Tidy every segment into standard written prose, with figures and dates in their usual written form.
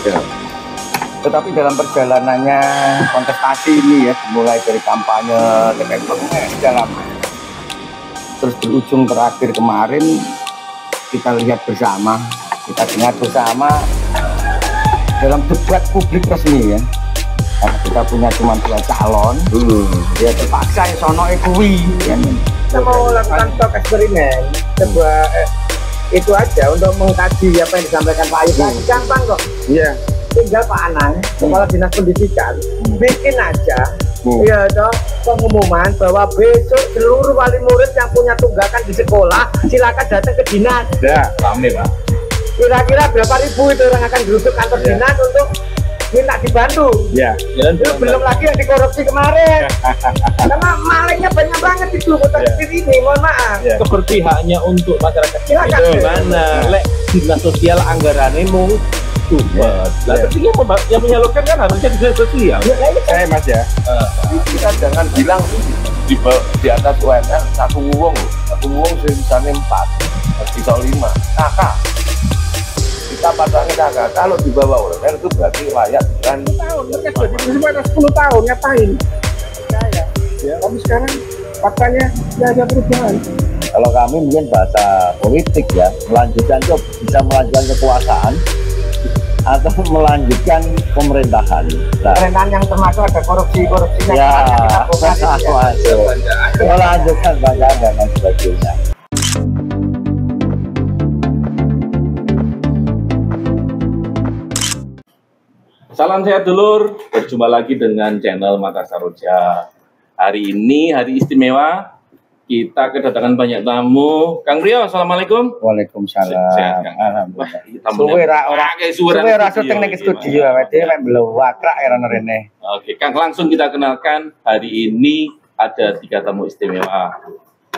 Ya. Tetapi dalam perjalanannya kontestasi ini ya, mulai dari kampanye, segala macam, terus berujung terakhir kemarin kita lihat bersama, kita dengar bersama dalam debat publik resmi ya, karena kita punya cuma 2 calon, ya terpaksa ya sono ekui ya. Kita mau lakukan talk eksperimen sebuah itu aja untuk mengkaji apa yang disampaikan Pak Ayu. Gampang kok. Iya. Tinggal Pak Anang, Kepala Dinas Pendidikan, bikin aja ya toh pengumuman bahwa besok seluruh wali murid yang punya tunggakan di sekolah silakan datang ke dinas. Ya, rame Pak. Kira-kira berapa ribu itu orang akan geruduk kantor dinas untuk minta dibantu. Ya. Itu belum lagi yang dikorupsi kemarin. Karena malingnya banyak banget itu kota kecil ini, mohon maaf. Keberpihakannya untuk masyarakat Silakan. itu mana? Lek dinas sosial anggarannya mau lah, tapi yang menyalurkan kan harusnya dinas sosial. Saya Mas ya. Kita jangan bilang di atas UMR satu wong misalnya 4 bisa 5 kakak, kita patahnya kakak. Kalau di bawah UMR itu berarti layak dengan Tahun, mereka 10 tahun ngapain? Ya, tapi sekarang faktanya tidak ada perubahan. Kalau kami mungkin bahasa politik ya, bisa melanjutkan kekuasaan atau melanjutkan pemerintahan. Nah, Pemerintahan yang termasuk ada korupsinya ya, kita bongkar itu ya. masuk. Melanjutkan bacaan dan lain sebagainya. Salam sehat dulur, berjumpa lagi dengan channel Makassar Roja. Hari ini hari istimewa, kita kedatangan banyak tamu. Kang Rio, assalamualaikum. Waalaikumsalam. Sehat, Kang. Alhamdulillah. Suwe ra syuting ning studio awake dhewe mek blewakrak ya rono rene. Oke, Kang, langsung kita kenalkan. Hari ini ada 3 tamu istimewa.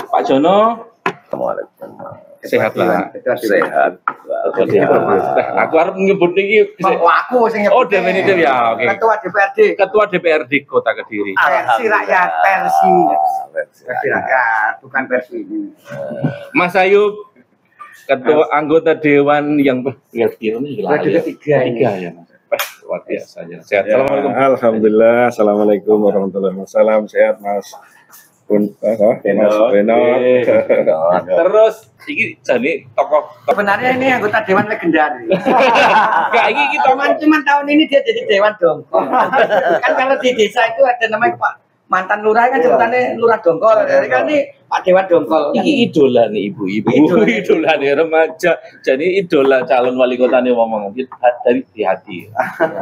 Pak Jono, sehat lah. sehat. Aku harus nyebut ini. Aku sing Oh, definitif ya. Oke. Ketua DPRD. Ketua DPRD Kota Kediri. Versi rakyat, versi rakyat, bukan versi ini. Mas Ayub, Ketua anggota Dewan yang ketiga ya, Mas. Luar biasa ya. Sehat. Assalamualaikum. Alhamdulillah. Assalamualaikum warahmatullahi wabarakatuh. Sehat Mas. Terus ini jadi tokoh. Sebenarnya ini anggota dewan legendaris. Enggak, ini kita Cuman tahun ini dia jadi dewan dongkol. Kan kalau di desa itu ada namanya Pak mantan lurah kan sebutannya lurah dongkol. Jadi kan ini Pak Dewan Dongkol. ini idola nih ibu-ibu, idola nih remaja. Jadi idola calon wali kota nih ngomong dari di hati.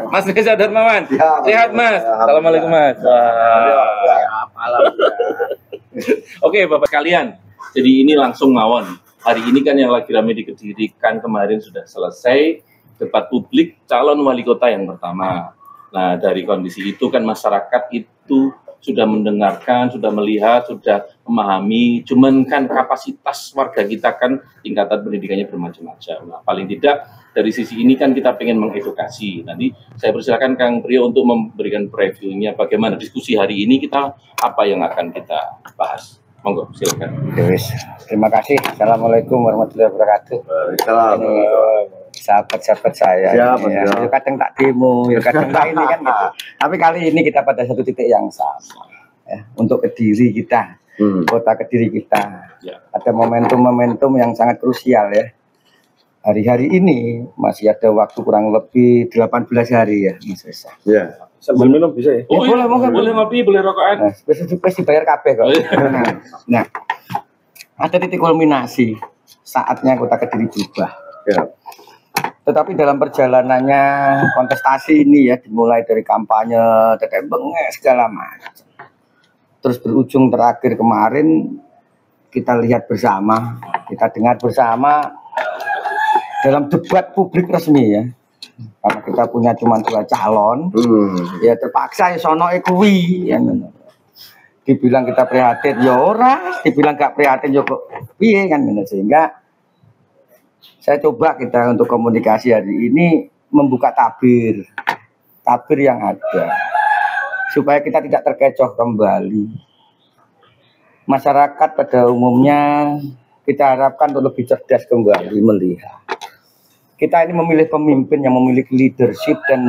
Mas Reza Darmawan, sehat Mas. Assalamualaikum Mas. Oke Bapak sekalian, jadi ini langsung ngawon. Hari ini kan yang lagi ramai di Kediri kan kemarin sudah selesai debat publik calon wali kota yang pertama. Nah dari kondisi itu kan masyarakat itu sudah mendengarkan, sudah melihat, sudah memahami. Cuman kan kapasitas warga kita kan tingkatan pendidikannya bermacam-macam. Nah, paling tidak dari sisi ini kan kita pengen mengedukasi. Nanti saya persilakan Kang Priyo untuk memberikan previewnya bagaimana diskusi hari ini kita apa yang akan kita bahas. Monggo, silakan. Terima kasih. Assalamualaikum warahmatullahi wabarakatuh. Sahabat-sahabat saya, ya kadang tak demo, ya kadang tak ini kan gitu. Tapi kali ini kita pada satu titik yang sama, ya, untuk Kediri kita, kota Kediri kita. Ada momentum-momentum yang sangat krusial ya. Hari-hari ini masih ada waktu kurang lebih 18 hari ya, Mas Reza. Ya. Sambil minum bisa ya? Oh, ya, boleh ngopi, boleh rokokan. Nah, spesifik dibayar kabeh kok. Nah, ada titik kulminasi saatnya kota Kediri berubah. Ya. Tetapi dalam perjalanannya kontestasi ini ya, dimulai dari kampanye, segala macam. Terus berujung terakhir kemarin kita lihat bersama, kita dengar bersama dalam debat publik resmi ya. Karena kita punya cuma 2 calon, ya terpaksa ya sono ekui ya. Dibilang kita prihatin ya ora, dibilang gak prihatin ya kok piye kan, sehingga saya coba kita untuk komunikasi hari ini membuka tabir yang ada supaya kita tidak terkecoh kembali. Masyarakat pada umumnya kita harapkan untuk lebih cerdas kembali melihat. kita ini memilih pemimpin yang memiliki leadership dan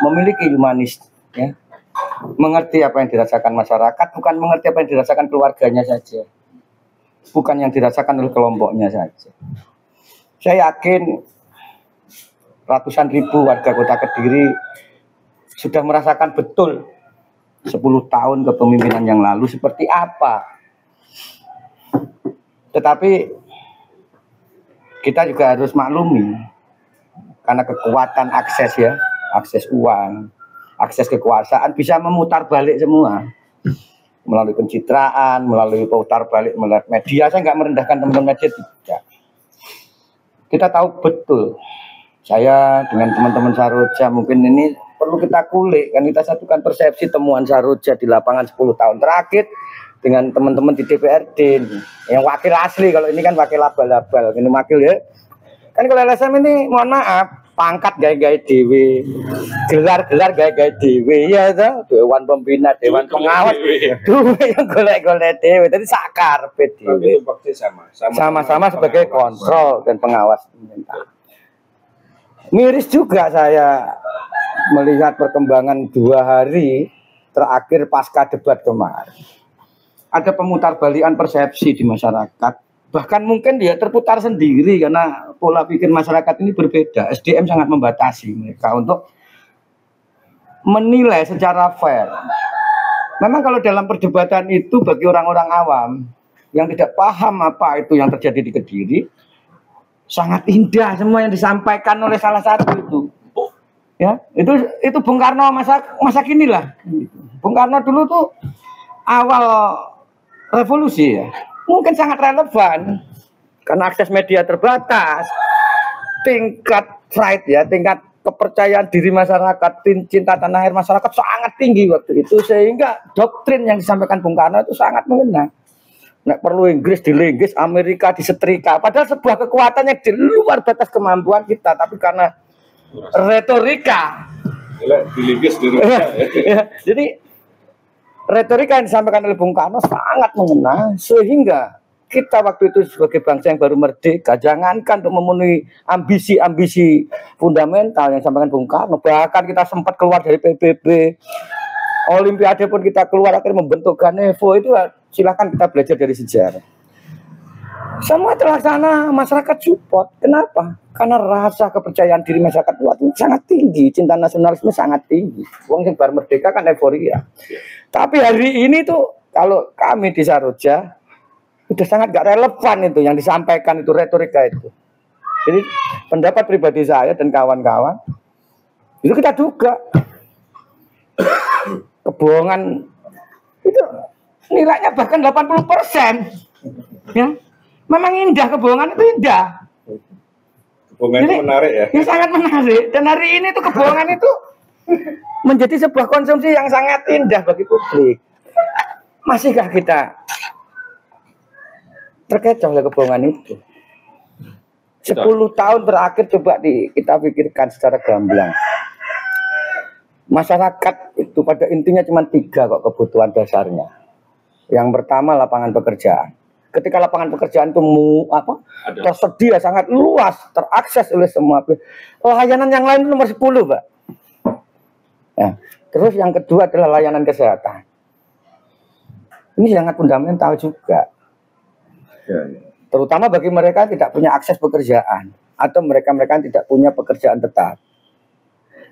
memiliki humanis, ya. Mengerti apa yang dirasakan masyarakat, bukan mengerti apa yang dirasakan keluarganya saja, bukan yang dirasakan oleh kelompoknya saja. Saya yakin ratusan ribu warga Kota Kediri sudah merasakan betul 10 tahun kepemimpinan yang lalu seperti apa. Tetapi kita juga harus maklumi, karena kekuatan akses, ya, akses uang, akses kekuasaan bisa memutar balik semua melalui pencitraan, melalui putar balik melalui media. Saya nggak merendahkan teman-teman media, tidak. Kita tahu betul, saya dengan teman-teman Saroja mungkin ini perlu kita kulik, kan kita satukan persepsi temuan Saroja di lapangan 10 tahun terakhir dengan teman-teman di DPRD yang wakil asli. Kalau ini kan wakil abal-abal, ini wakil, ya. Kan kalau LSM ini mohon maaf, pangkat gaya-gaya dewe, gelar-gelar gaya-gaya dewe, ya toh, dewan pembina, dewan pengawas, dewe yang golek-golek dewe, jadi sakar dewe. Sama-sama sebagai kontrol dan pengawas pemerintah. Miris juga saya melihat perkembangan 2 hari terakhir pasca debat kemarin. Ada pemutarbalikan persepsi di masyarakat. Bahkan mungkin dia terputar sendiri karena pola pikir masyarakat ini berbeda. SDM sangat membatasi mereka untuk menilai secara fair. Memang kalau dalam perdebatan itu bagi orang-orang awam yang tidak paham apa itu yang terjadi di Kediri, sangat indah semua yang disampaikan oleh salah satu itu. Ya, itu Bung Karno masa kini lah. Bung Karno dulu tuh awal revolusi, ya. Mungkin sangat relevan karena akses media terbatas, tingkat pride, ya, tingkat kepercayaan diri masyarakat, cinta tanah air masyarakat sangat tinggi waktu itu, sehingga doktrin yang disampaikan Bung Karno itu sangat mengena. Nggak perlu Inggris dilinggis, Amerika disetrika, padahal sebuah kekuatan yang di luar batas kemampuan kita, tapi karena retorika, dilinggis di ya, jadi retorika yang disampaikan oleh Bung Karno sangat mengena, sehingga kita waktu itu sebagai bangsa yang baru merdeka, jangankan untuk memenuhi ambisi-ambisi fundamental yang disampaikan Bung Karno, bahkan kita sempat keluar dari PBB, Olimpiade pun kita keluar, akhirnya membentuk Ganevo. Itu silahkan kita belajar dari sejarah. Semua terlaksana, masyarakat support. Kenapa? Karena rasa kepercayaan diri masyarakat itu sangat tinggi, cinta nasionalisme sangat tinggi. Wong yang baru merdeka kan euforia. Tapi hari ini tuh kalau kami di Saroja udah sangat gak relevan itu yang disampaikan, itu retorika itu. Jadi pendapat pribadi saya dan kawan-kawan itu kita duga kebohongan itu nilainya bahkan 80%. Ya. Memang indah, kebohongan itu indah. Kebohongan itu menarik, ya. Ya sangat menarik. Dan hari ini tuh kebohongan itu menjadi sebuah konsumsi yang sangat indah bagi publik. Masihkah kita terkecoh oleh kebohongan itu? 10 tahun terakhir coba kita pikirkan secara gamblang. Masyarakat itu pada intinya cuma 3 kok kebutuhan dasarnya. Yang pertama lapangan pekerjaan. Ketika lapangan pekerjaan itu tersedia sangat luas, terakses oleh semua. Layanan yang lain itu nomor 10, Pak. Ya. Terus yang kedua adalah layanan kesehatan. Ini sangat fundamental juga. Ya. Terutama bagi mereka yang tidak punya akses pekerjaan atau mereka-mereka yang tidak punya pekerjaan tetap.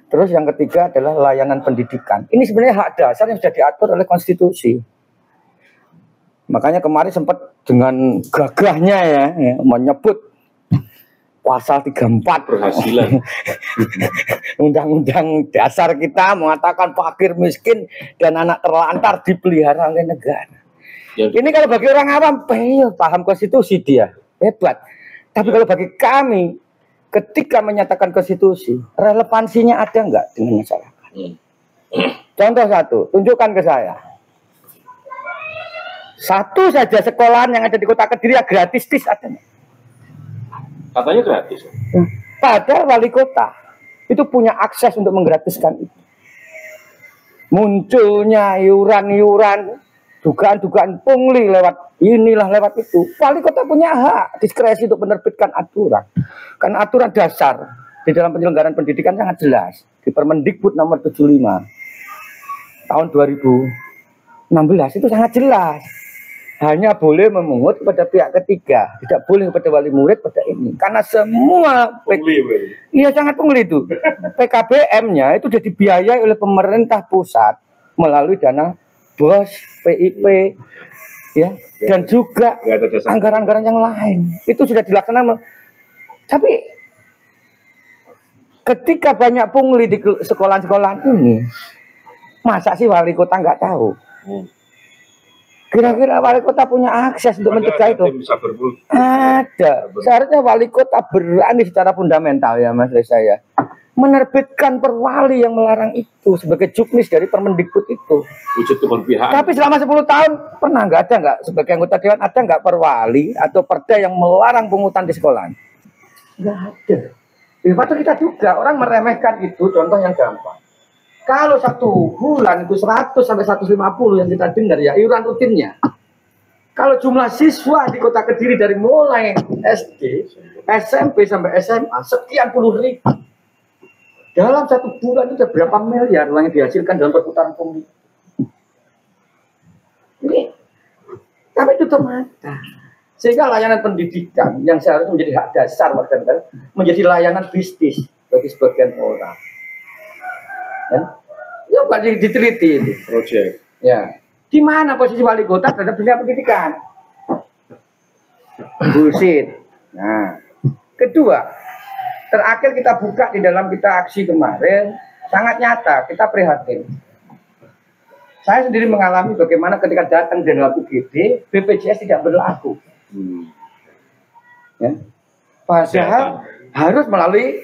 Terus yang ketiga adalah layanan pendidikan. Ini sebenarnya hak dasar yang sudah diatur oleh konstitusi. Makanya kemarin sempat dengan gagahnya ya menyebut pasal 34 berhasilan undang-undang dasar kita mengatakan fakir miskin dan anak terlantar dipelihara oleh negara. Ya. Ini kalau bagi orang awam paham konstitusi dia hebat. Tapi kalau bagi kami ketika menyatakan konstitusi relevansinya ada enggak dengan masyarakat? Contoh satu, tunjukkan ke saya. Satu saja sekolahan yang ada di Kota Kediri gratis ada. Katanya gratis. Padahal wali kota itu punya akses untuk menggratiskan itu. Munculnya iuran-iuran, dugaan-dugaan pungli lewat inilah lewat itu. Wali kota punya hak diskresi untuk menerbitkan aturan. Karena aturan dasar di dalam penyelenggaraan pendidikan sangat jelas di Permendikbud nomor 75 tahun 2016 itu sangat jelas. Hanya boleh memungut kepada pihak ketiga, tidak boleh kepada wali murid pada ini. Karena semua iya sangat pungli itu. PKBM-nya itu sudah dibiayai oleh pemerintah pusat melalui dana BOS, PIP, ya, dan juga anggaran-anggaran yang lain. Itu sudah dilaksanakan. Tapi ketika banyak pungli di sekolah-sekolah ini, masa sih wali kota nggak tahu? Kira-kira wali kota punya akses untuk mencegah itu? Ada. Seharusnya wali kota berani secara fundamental ya Mas Reza ya, menerbitkan perwali yang melarang itu sebagai juknis dari Permendikbud itu. Wujud keberpihakan. Tapi selama 10 tahun pernah nggak ada nggak sebagai anggota dewan ada nggak perwali atau perda yang melarang pungutan di sekolah? Nggak ada. Patut kita juga orang meremehkan itu. Contoh yang gampang. Kalau 1 bulan itu 100 sampai 150 yang kita dengar ya iuran rutinnya. Kalau jumlah siswa di Kota Kediri dari mulai SD, SMP sampai SMA sekian puluh ribu. Dalam 1 bulan itu berapa miliar uang yang dihasilkan dalam perputaran pungli. Ini, tapi tutup mata. Sehingga layanan pendidikan yang seharusnya menjadi hak dasar warga negara menjadi layanan bisnis bagi sebagian orang. Ya, Pak diteliti itu. Project. Ya, di mana posisi wali kota terhadap dunia pendidikan? Bullshit. Nah, kedua, terakhir kita buka di dalam kita aksi kemarin sangat nyata, kita prihatin. Saya sendiri mengalami bagaimana ketika datang di dalam UGD, BPJS tidak berlaku. Ya. Padahal harus melalui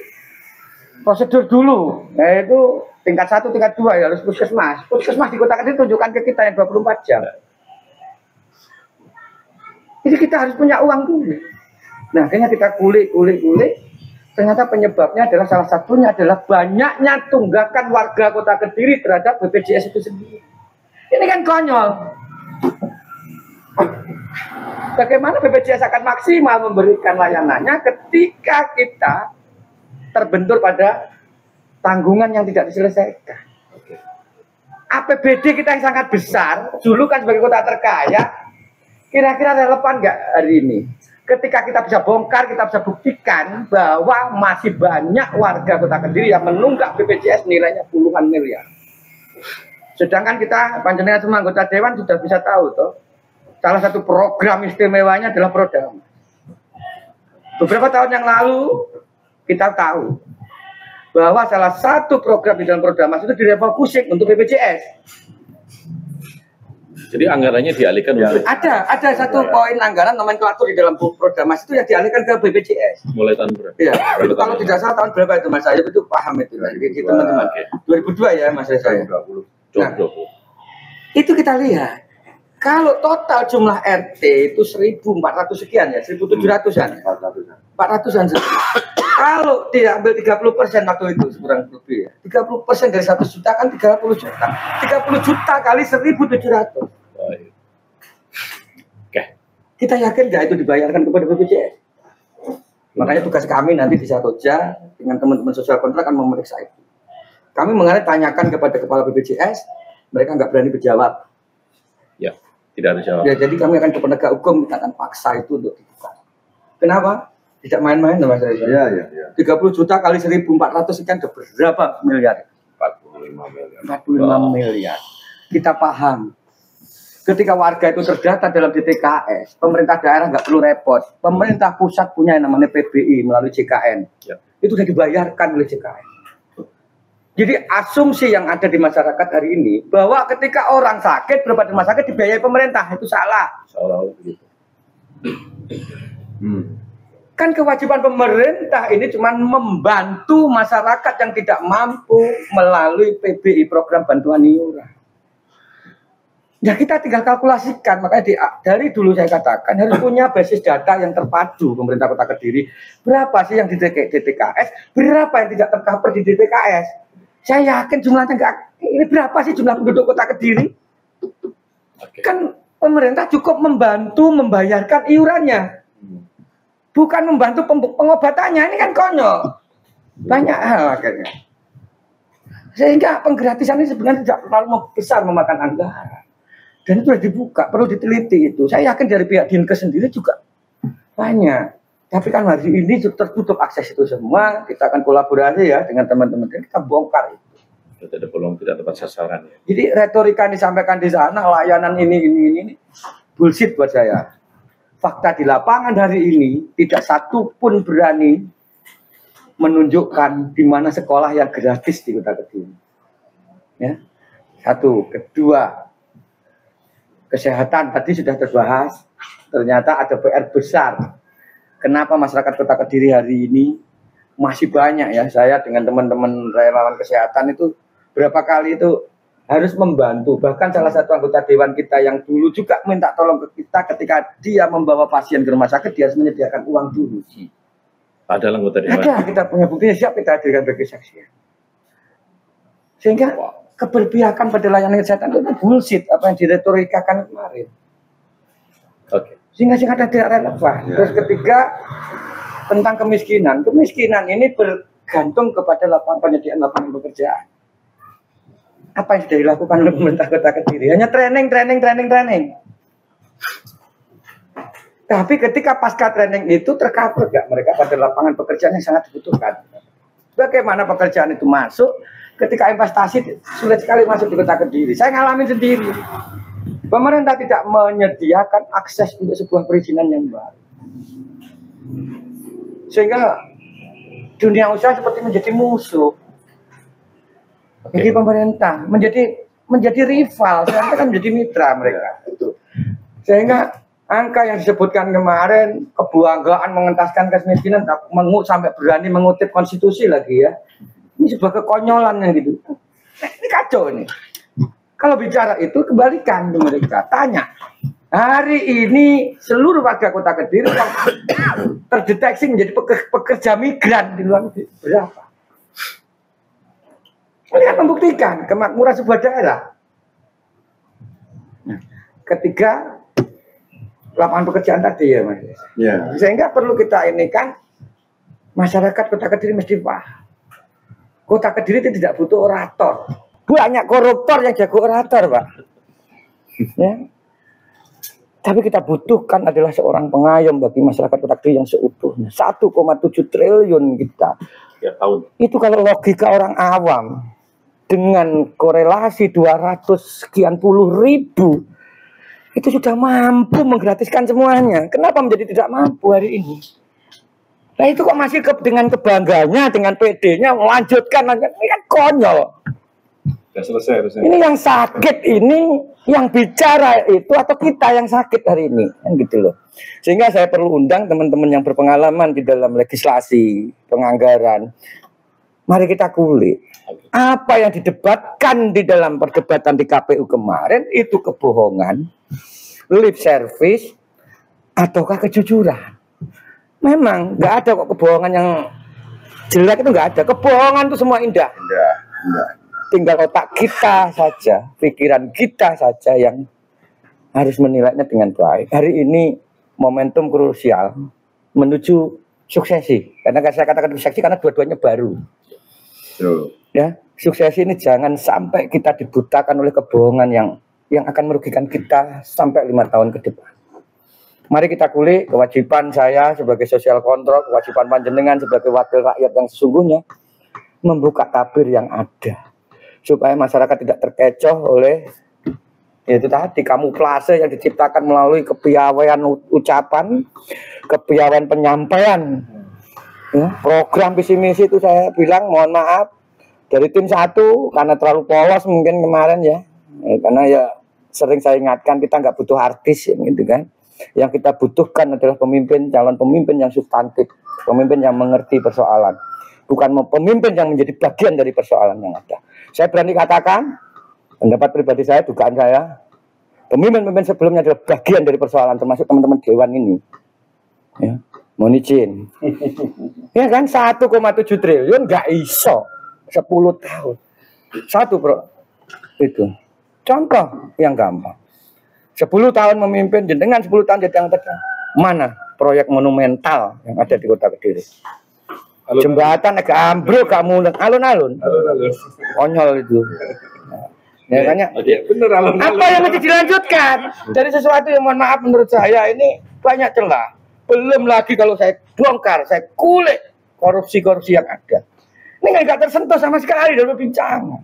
prosedur dulu, yaitu tingkat 1, tingkat 2 ya harus puskesmas. Puskesmas di Kota Kediri tunjukkan ke kita yang 24 jam. Jadi kita harus punya uang dulu. Nah, akhirnya kita kulik. Ternyata penyebabnya adalah salah satunya adalah banyaknya tunggakan warga Kota Kediri terhadap BPJS itu sendiri. Ini kan konyol. Bagaimana BPJS akan maksimal memberikan layanannya ketika kita terbentur pada tanggungan yang tidak diselesaikan. APBD kita yang sangat besar, dulu kan sebagai kota terkaya, kira-kira relevan nggak hari ini? Ketika kita bisa bongkar, kita bisa buktikan bahwa masih banyak warga Kota Kediri yang menunggak BPJS nilainya puluhan miliar. Sedangkan kita, panjenengan semua anggota dewan sudah bisa tahu toh, salah satu program istimewanya adalah Prodam. Beberapa tahun yang lalu kita tahu bahwa salah satu program di dalam Prodamas itu direfocusing untuk BPJS. Jadi anggarannya dialihkan untuk Ada satu poin anggaran nomenklatur di dalam Prodamas itu yang dialihkan ke BPJS. mulai tahun berapa? Iya. Kalau tidak salah tahun berapa itu Mas Ayub itu paham itu teman-teman. 2002 ya Mas saya. 20. Nah, itu kita lihat. Kalau total jumlah RT itu 1.400 sekian ya, 1.700-an. 400-an. Kalau diambil 30% waktu itu kurang lebih ya. 30% dari 100 juta kan 30 juta. 30 juta kali 1.700. Oke. Kita yakin nggak itu dibayarkan kepada BPJS? Makanya tugas kami nanti di Satoja dengan teman-teman sosial kontrak akan memeriksa itu. Kami mengenai tanyakan kepada kepala BPJS, mereka nggak berani berjawab. Ya, tidak ada jawab. Ya, jadi kami akan ke penegak hukum, kita akan paksa itu untuk dibuka. Kenapa? Tidak main-main Mas Reza. Iya. 30 juta kali 1.400 sekian berapa miliar? 45 miliar. Kita paham. Ketika warga itu terdata dalam DTKS, pemerintah daerah nggak perlu repot. Pemerintah pusat punya yang namanya PBI melalui JKN. Ya. Itu sudah dibayarkan oleh JKN. Jadi asumsi yang ada di masyarakat hari ini bahwa ketika orang sakit berobat di rumah sakit dibiayai pemerintah itu salah. Seolah-olah begitu. Kan kewajiban pemerintah ini cuma membantu masyarakat yang tidak mampu melalui PBI program bantuan iuran. Ya kita tinggal kalkulasikan, makanya dari dulu saya katakan harus punya basis data yang terpadu pemerintah Kota Kediri. Berapa sih yang di DTKS, berapa yang tidak tercover di DTKS. Saya yakin jumlahnya enggak, ini berapa sih jumlah penduduk Kota Kediri? Kan pemerintah cukup membantu membayarkan iurannya. Bukan membantu pengobatannya, ini kan konyol. Banyak hal akhirnya. Sehingga penggratisan ini sebenarnya tidak terlalu besar memakan anggaran. Dan itu sudah dibuka, perlu diteliti itu. Saya yakin dari pihak Dinkes sendiri juga banyak. Tapi kan hari ini tertutup akses itu semua. Kita akan kolaborasi ya dengan teman-teman. Kita bongkar itu. Tidak bolong, tidak tepat sasaran ya. Jadi retorika yang disampaikan di sana, layanan ini bullshit buat saya. Fakta di lapangan hari ini tidak satu pun berani menunjukkan di mana sekolah yang gratis di Kota Kediri. Ya. Satu, kedua, kesehatan tadi sudah terbahas. Ternyata ada PR besar. Kenapa masyarakat Kota Kediri hari ini masih banyak ya, saya dengan teman-teman relawan kesehatan itu berapa kali itu harus membantu. Bahkan salah satu anggota dewan kita yang dulu juga minta tolong ke kita ketika dia membawa pasien ke rumah sakit, dia harus menyediakan uang dulu. Ada anggota dewan. Ada, kita punya buktinya, siap kita hadirkan bagi saksi. Sehingga keberpihakan pada layanan kesehatan itu bullshit apa yang diretorikakan kemarin. Oke. Sehingga tidak relevan. Terus ketiga, tentang kemiskinan. Kemiskinan ini bergantung kepada penyediaan lapangan pekerjaan. Apa yang sudah dilakukan oleh pemerintah Kota Kediri? Hanya training. Tapi ketika pasca training itu tercover gak mereka pada lapangan pekerjaan yang sangat dibutuhkan? Bagaimana pekerjaan itu masuk ketika investasi sulit sekali masuk di Kota Kediri? Saya ngalamin sendiri. Pemerintah tidak menyediakan akses untuk sebuah perizinan yang baru. Sehingga dunia usaha seperti menjadi musuh. Jadi pemerintah menjadi rival, sekarang kan menjadi mitra mereka. Sehingga angka yang disebutkan kemarin, kebanggaan mengentaskan kemiskinan, sampai berani mengutip konstitusi lagi ya. Ini sebuah kekonyolan yang gitu. Nah, ini kacau ini. Kalau bicara itu kembalikan ke mereka, tanya. Hari ini seluruh warga Kota Kediri terdeteksi menjadi pekerja migran di luar negeri berapa? Ini kan membuktikan kemakmuran sebuah daerah. Ketiga, lapangan pekerjaan tadi ya Mas. Ya. Sehingga perlu kita ini kan masyarakat Kota Kediri mesti paham. Kota Kediri itu tidak butuh orator. Banyak koruptor yang jago orator, Pak. Ya. Tapi kita butuhkan adalah seorang pengayom bagi masyarakat Kota Kediri yang seutuhnya. 1,7 triliun kita. Ya, tahun. Itu kalau logika orang awam dengan korelasi 200 sekian puluh ribu itu sudah mampu menggratiskan semuanya. Kenapa menjadi tidak mampu hari ini? Nah itu kok masih dengan kebanggaannya, dengan PD-nya melanjutkan, ini kan konyol. Sudah selesai harusnya. Ini yang sakit ini, yang bicara itu atau kita yang sakit hari ini, kan gitu loh. Sehingga saya perlu undang teman-teman yang berpengalaman di dalam legislasi, penganggaran. Mari kita kulik. Apa yang didebatkan di dalam perdebatan di KPU kemarin itu kebohongan, lip service, ataukah kejujuran? Memang nggak ada kok kebohongan yang jelek, itu nggak ada. Kebohongan itu semua indah. Tinggal otak kita saja, pikiran kita saja yang harus menilainya dengan baik. Hari ini momentum krusial menuju suksesi. Karena saya katakan suksesi karena dua-duanya baru. Ya, suksesi ini jangan sampai kita dibutakan oleh kebohongan yang akan merugikan kita sampai 5 tahun ke depan. Mari kita kulik kewajiban saya sebagai social control, kewajiban panjenengan sebagai wakil rakyat yang sesungguhnya membuka tabir yang ada supaya masyarakat tidak terkecoh oleh itu tadi kamuflase yang diciptakan melalui kepiawaian ucapan, kepiawaian penyampaian. Ya, program visi misi itu saya bilang mohon maaf dari tim 1 karena terlalu polos mungkin kemarin ya, karena ya sering saya ingatkan kita nggak butuh artis ya, gitu kan. Yang kita butuhkan adalah pemimpin, calon pemimpin yang substantif, pemimpin yang mengerti persoalan, bukan pemimpin yang menjadi bagian dari persoalan yang ada. Saya berani katakan, pendapat pribadi saya, dugaan saya, pemimpin-pemimpin sebelumnya adalah bagian dari persoalan, termasuk teman-teman dewan ini. Ya, mohon izin. Ya kan, 1,7 triliun nggak iso 10 tahun. Satu bro, itu contoh yang gampang. 10 tahun memimpin, dengan 10 tahun jadi anggota mana proyek monumental yang ada di Kota Kediri? Jembatan agak ambruk, kamu alun-alun. Konyol itu. Ya makanya Bener apa yang mesti dilanjutkan dari sesuatu yang mohon maaf menurut saya ini banyak celah. Belum lagi kalau saya bongkar, saya kulik korupsi-korupsi yang ada. Ini nggak tersentuh sama sekali dalam perbincangan.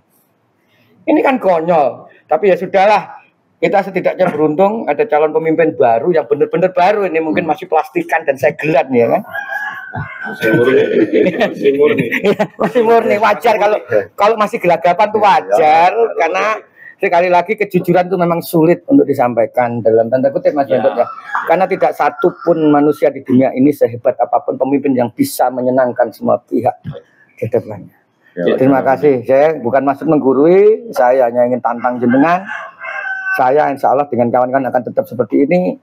Ini kan konyol. Tapi ya sudahlah. Kita setidaknya beruntung ada calon pemimpin baru yang benar-benar baru. Ini mungkin masih plastikan dan segelan ya kan. Masih murni, wajar kalau masih gelagapan tuh wajar karena sekali lagi kejujuran itu memang sulit untuk disampaikan dalam tanda kutip Mas Hendro ya. Karena tidak satu pun manusia di dunia ini sehebat apapun pemimpin yang bisa menyenangkan semua pihak di depannya. Terima kasih. Saya bukan maksud menggurui, saya hanya ingin tantang jenengan. Saya insya Allah dengan kawan-kawan akan tetap seperti ini.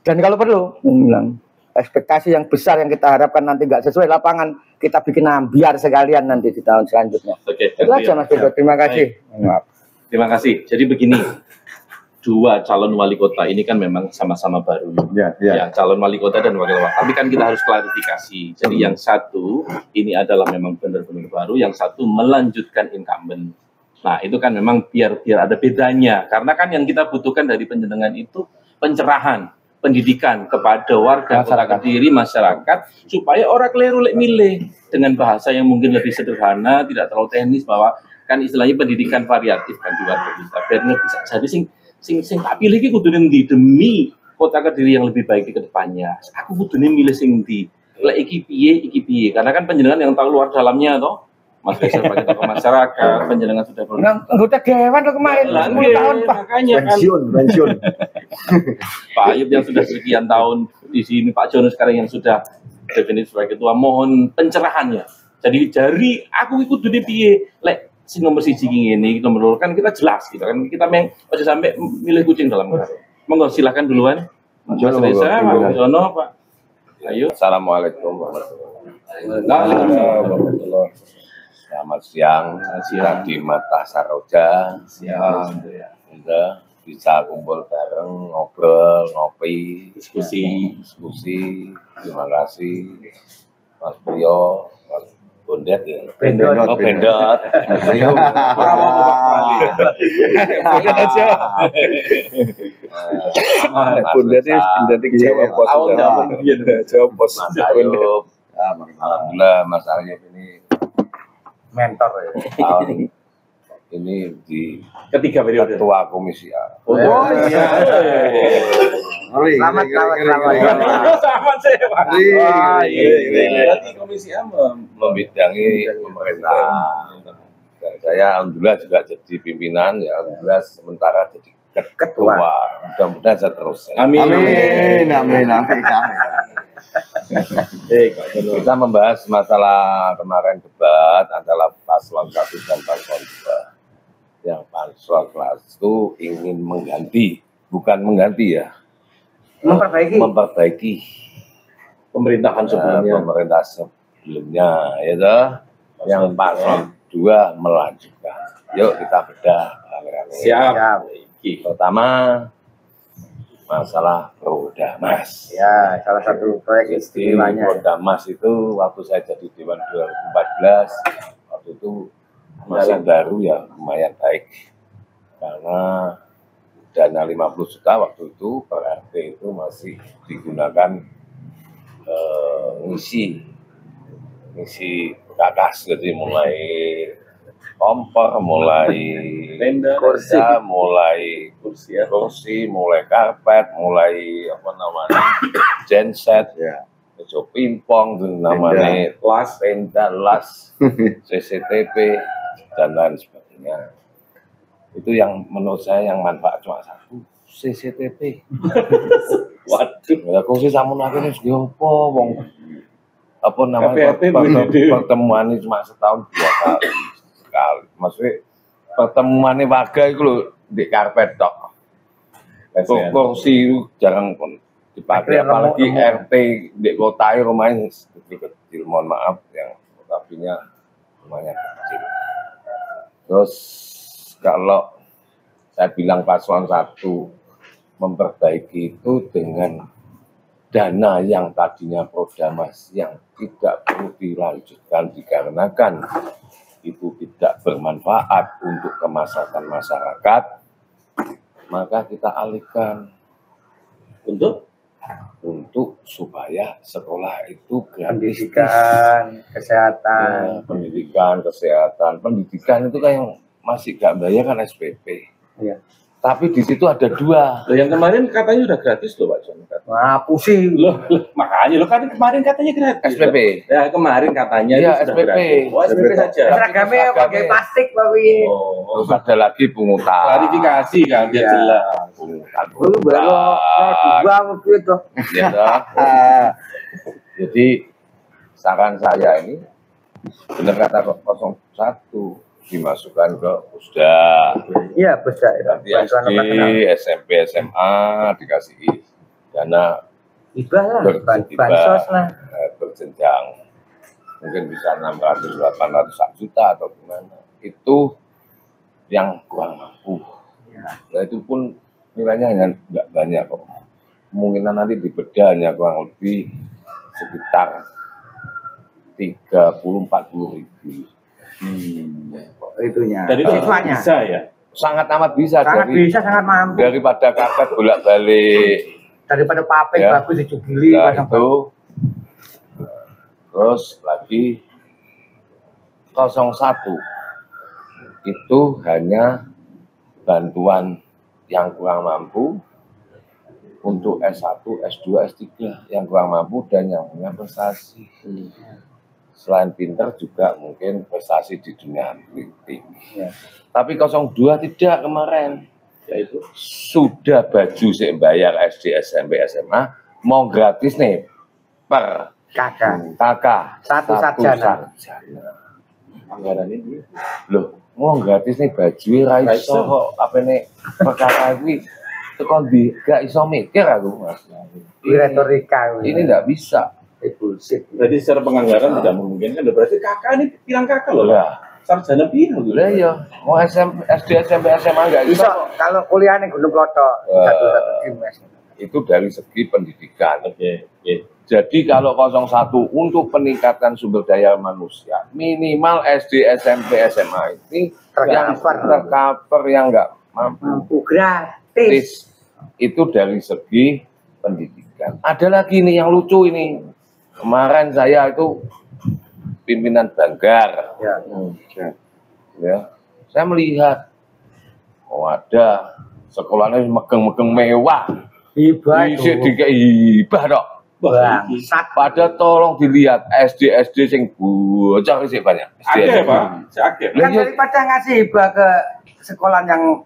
Dan kalau perlu, bilang ekspektasi yang besar yang kita harapkan nanti nggak sesuai lapangan, kita bikin ambiar sekalian nanti di tahun selanjutnya. Oke, Itu aja Mas Hendro. Terima kasih. Maaf. Terima kasih. Jadi begini, dua calon wali kota ini kan memang sama-sama baru. Ya, calon wali kota dan wakil wali. Tapi kan kita harus klarifikasi. Jadi yang satu ini adalah memang benar-benar baru, yang satu melanjutkan incumbent. Nah, itu kan memang biar ada bedanya. Karena kan yang kita butuhkan dari penjenengan itu pencerahan, pendidikan kepada warga kota Kediri, masyarakat, supaya orang keliru lek milih dengan bahasa yang mungkin lebih sederhana, tidak terlalu teknis, bahwa kan istilahnya pendidikan variatif kan di warga kita. Biar bisa jadi sing tak pilih iki kudune ndi demi kota Kediri yang lebih baik ke depannya. Aku kudune milih sing ndi. Lek iki piye, karena kan penjenengan yang tahu luar dalamnya toh. Mas Faisal pakai tokoh masyarakat, penjenengan sudah Anggota dewan lo kemarin 10 tahun Pak. Makanya pensiun. Pak Ayub yang sudah sekian tahun di sini, Pak Jono sekarang yang sudah definitif sebagai ketua, mohon pencerahannya. Jadi dari aku ikut dunia piye, lek si nomor siji ini, nomor loro kan kita jelas gitu kan, kita aja sampai milih kucing dalam karung. Monggo silakan duluan. Mas Reza, Pak Jono, Pak. Ayo. Assalamualaikum warahmatullahi wabarakatuh. Selamat siang, di Mata Saroja. Siang, udah bisa kumpul bareng, ngobrol, ngopi, diskusi. Terima kasih, Mas Priyo, Mas Bondet ya. Bendot. Ayo. Bondet jawab pos. Alhamdulillah Mas Arif ini mentor ya. tahun ini di Ketiga periode. Ketua Komisi A. Oh iya. Selamat. Sama saya, Pak. Jadi Komisi A membidangi pemerintah. Dan saya alhamdulillah juga jadi pimpinan, ya alhamdulillah sementara jadi ketua. Mudah-mudahan seterusnya. Amin. Kita membahas masalah kemarin debat antara paslon 1 dan paslon 2. Yang paslon 1 ingin bukan mengganti ya, memperbaiki Pemerintahan sebelumnya. pemerintah sebelumnya, ya toh. Yang paslon 2 melanjutkan. Yuk kita bedah. Siap. Pertama, masalah Prodamas. Ya, salah satu proyek Jadi istimewanya. Prodamas itu waktu saya jadi Dewan 2014, waktu itu masih baru ya, lumayan baik. Karena dana 50 juta waktu itu per RT itu masih digunakan ngisi kakas, jadi mulai kompor, mulai Kursi. mulai kursi, mulai karpet, mulai apa namanya genset, meja pingpong, namanya las, tenda, las, CCTV dan lain sebagainya. Itu yang menurut saya yang manfaat cuma satu, CCTV. Waduh, ya kursi samun akhirnya segi apa, wong apa namanya pertemuan ini cuma setahun 2 kali. Maksudnya pertemuannya warga itu loh di karpet tok. Kursi itu jarang pun dipakai, apalagi RT di kota itu rumahnya kecil, mohon maaf yang tapinya rumahnya kecil. Terus kalau saya bilang paslon 1 memperbaiki itu dengan dana yang tadinya Prodamas yang tidak perlu dilanjutkan dikarenakan itu tidak bermanfaat untuk kemaslahatan masyarakat, maka kita alihkan untuk supaya sekolah itu gratis. Pendidikan, kesehatan. Ya, pendidikan, kesehatan, pendidikan itu kan yang masih gak bayar kan SPP. Iya. Tapi di situ ada dua. Loh, yang kemarin katanya udah gratis loh Pak John. Wah, pusing. Loh, makanya lo kan kemarin katanya gratis. SPP. Ya kemarin katanya Iya, itu sudah SPP. gratis. Oh, SPP saja. Seragamnya pakai plastik, Pak Wi. Oh, Terus ada lagi pungutan. klarifikasi kan biar Iya. jelas. Pungutan. Lu baru dua waktu itu. Ya, dah. Jadi saran saya ini benar kata 01 dimasukkan ke Pusda. Iya, besar. Nanti SD, SMP, SMA dikasih dana Hibah lah, berjenjang, bansos lah. berjenjang. Mungkin bisa 600, 800 juta atau gimana. Itu yang kurang mampu. Nah itu pun nilainya hanya nggak banyak kok. Kemungkinan nanti dibedah hanya kurang lebih sekitar 30-40 ribu. Itunya. Dan itu siswanya. bisa ya. Sangat amat bisa Sangat bisa, sangat mampu. daripada kakak bolak-balik. Daripada papek Ya. bagus dicugili. Nah, pasang itu terus lagi 01 itu hanya bantuan yang kurang mampu untuk S1, S2, S3 yang kurang mampu dan yang punya prestasi. Selain pinter juga mungkin prestasi di dunia politik. Ya. Tapi 02 tidak kemarin. Yaitu Sudah baju sih bayar SD, SMP, SMA mau gratis nih per kakak Satu sarjana. anggaran ini. Loh, mau gratis nih baju raiso kok apa nih perkara ini tekan di gak iso mikir aku Mas. Di retorika. Ini nggak bisa. bullshit. Berarti secara penganggaran tidak memungkinkan. Berarti kakak ini bilang kakak loh. Lah, Sarjana bilang gitu. lah ya, mau SD, SMP, SMA nggak Bisa bisa. kalau kuliah nih Gunung Kloto satu gimnas. Itu dari segi pendidikan. Oke. Jadi kalau 01 untuk peningkatan sumber daya manusia, minimal SD, SMP, SMA ini yang tercover yang nggak mampu Gratis. itu dari segi pendidikan. Ada lagi nih yang lucu ini. Kemarin saya itu pimpinan Banggar. Ya. Ya, saya melihat ada sekolahnya megeng-megeng mewah. Hibah Isi itu. hibah dok. Bangsat. Pada tolong dilihat SD sing bocah sih banyak. Ada Pak, saya Kan daripada ngasih hibah ke sekolah yang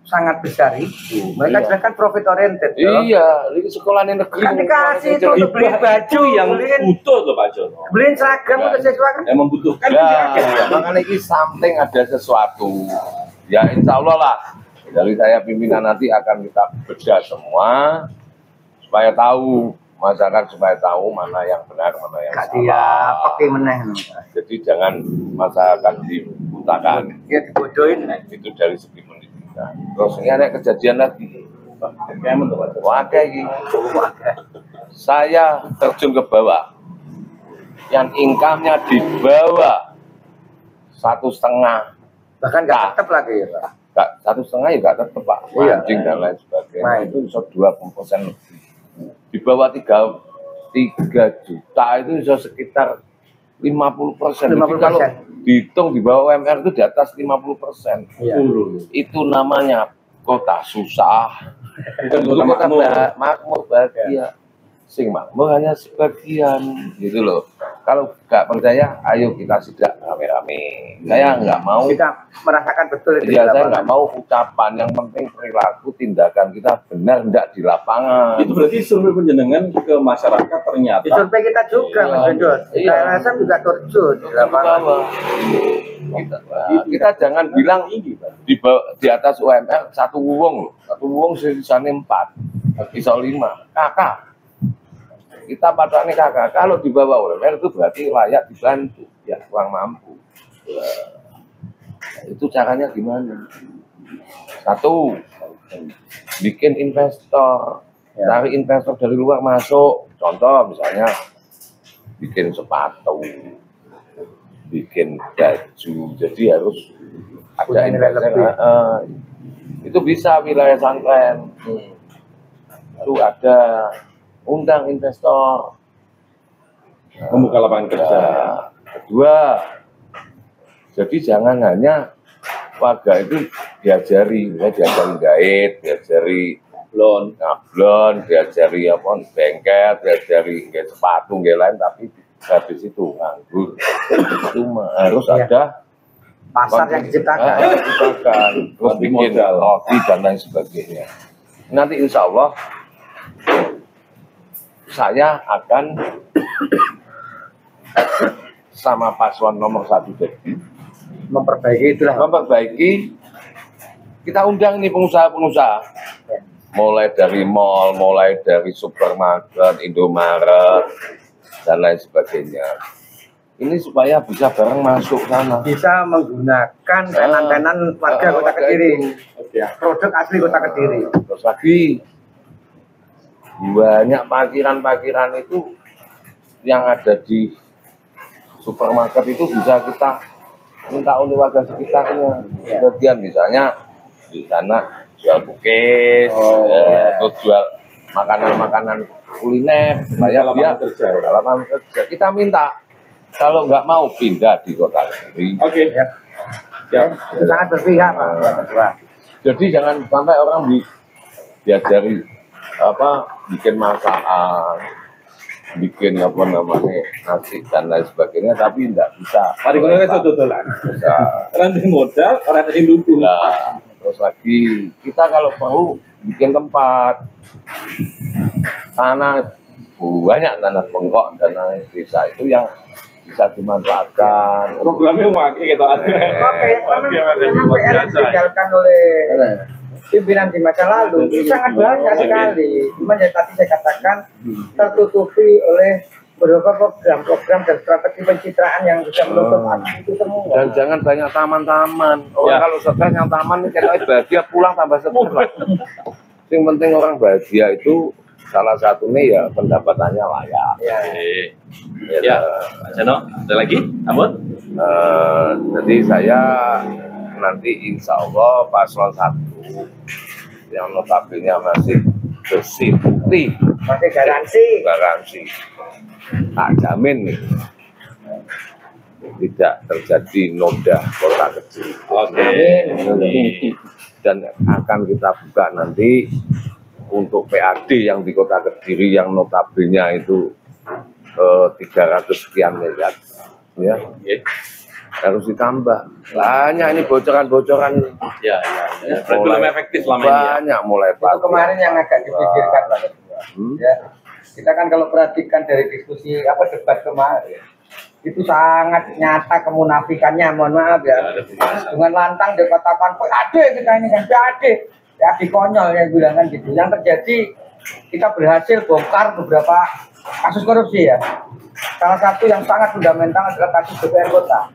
sangat besar itu, mereka Iya. sedangkan profit oriented. Toh. Iya, ini sekolah negeri. Kan dikasih itu untuk beli baju, yang beliin, butuh tuh Pak Jono. beliin seragam Ya. untuk siswa kan. Yang membutuhkan Ya, ya. makanya ini something ada sesuatu. Ya insya Allah lah. Dari saya pimpinan nanti akan kita bedah semua supaya tahu masyarakat supaya tahu mana yang benar mana yang Gak dia salah. pakai meneh. Jadi jangan masyarakat dibutakan. Ya dibodohin. Itu dari segi pendidikan. Terus ini ada kejadian lagi. Wah kayak gini. Saya terjun ke bawah. Yang income-nya di bawah 1,5. Bahkan gak tetap lagi ya Pak. 1,5 ya nggak tetap Pak. Iya. Mancing dan lain sebagainya. Nah, Itu bisa 20% lebih. Di bawah 3 juta itu bisa sekitar 50%. Jadi 50%. kalau dihitung di bawah UMR itu di atas 50%. Iya. Itu namanya kota susah. Bukan Itu kota kota makmur. makmur bahagia. Sing makmur hanya sebagian gitu loh. Kalau nggak percaya, ayo kita sidak rame-rame. Saya nggak mau. Kita merasakan betul itu. Iya, di saya lapangan. nggak mau ucapan. Yang penting perilaku, tindakan kita benar enggak di lapangan. Itu berarti survei penjenengan ke masyarakat ternyata Di survei kita juga Iya. Mas Gendut. Iya. Saya rasa juga terjun di lapangan. Kita jangan bilang di atas UMR satu wong, satu wong sisanya 4, bisa 5. Kakak, kita patahnya kakak. Kalau di bawah UMR itu berarti layak dibantu, ya kurang mampu. Nah, itu caranya gimana? Satu, bikin investor Cari investor dari luar masuk. Contoh misalnya bikin sepatu, bikin baju, jadi harus ada investor. Itu bisa wilayah Santren. Lalu ada undang investor. Membuka lapangan kerja. Kedua, jadi jangan hanya warga itu diajari, diajari jahit, diajari ngablon, diajari apa bengkel, diajari sepatu, lain, tapi habis itu nganggur. Itu harus ada pasar yang diciptakan. Terus bikin roti dan lain sebagainya. Nanti insya Allah saya akan sama paslon nomor 1 jadi Memperbaiki itulah. memperbaiki. Kita undang nih pengusaha-pengusaha, mulai dari mall, mulai dari supermarket, Indomaret dan lain sebagainya. Ini supaya bisa barang masuk sana. Bisa menggunakan tenan-tenan warga Kota Kediri. Produk asli Kota Kediri. Terus lagi banyak parkiran-parkiran itu yang ada di supermarket itu bisa kita minta oleh warga sekitarnya. Kemudian misalnya di sana jual cookies, terus jual makanan-makanan kuliner, supaya dia lapangan kerja. Kita minta kalau nggak mau pindah di Kota Kediri. Oke. Ya. Sangat berpihak, Pak. Jadi jangan sampai orang diajari bikin masakan, bikin apa namanya nasi dan lain sebagainya, tapi tidak bisa. Mari kita tutulan. Nanti modal, orang tadi dulu. Nah, terus lagi kita kalau perlu bikin tempat tanah, banyak tanah bengkok dan lain desa itu yang bisa dimanfaatkan. Programnya memakai gitu. Oke, yang ditinggalkan oleh pimpinan di masa lalu sangat banyak sekali. Cuma yang tadi saya katakan tertutupi oleh beberapa program-program dan strategi pencitraan yang bisa menutup itu semua. Dan jangan banyak taman-taman. Orang kalau stres yang taman ini kayak bahagia pulang tambah stres. Yang penting orang bahagia itu salah satunya ya pendapatannya layak. Ya, Pak Jano, ada lagi? Amun? Jadi saya nanti insya Allah paslon 1 yang notabene masih bersih putih, Masih garansi. Tak jamin nih tidak terjadi noda Kota Kediri. Oke. Dan akan kita buka nanti untuk PAD yang di Kota Kediri yang notabene itu 300 sekian miliar, ya. Harus ditambah. Banyak ini bocoran-bocoran. Ya. Belum efektif selama ini. Banyak mulai Itu kemarin yang agak dipikirkan, Pak. Ya. Kita kan kalau perhatikan dari diskusi debat kemarin, itu sangat nyata kemunafikannya, mohon maaf ya. Dengan lantang dikatakan, PAD kita ini kan PAD. Ya dikonyol yang bilang kan gitu. Yang terjadi kita berhasil bongkar beberapa kasus korupsi ya. Salah satu yang sangat fundamental adalah kasus DPR Kota.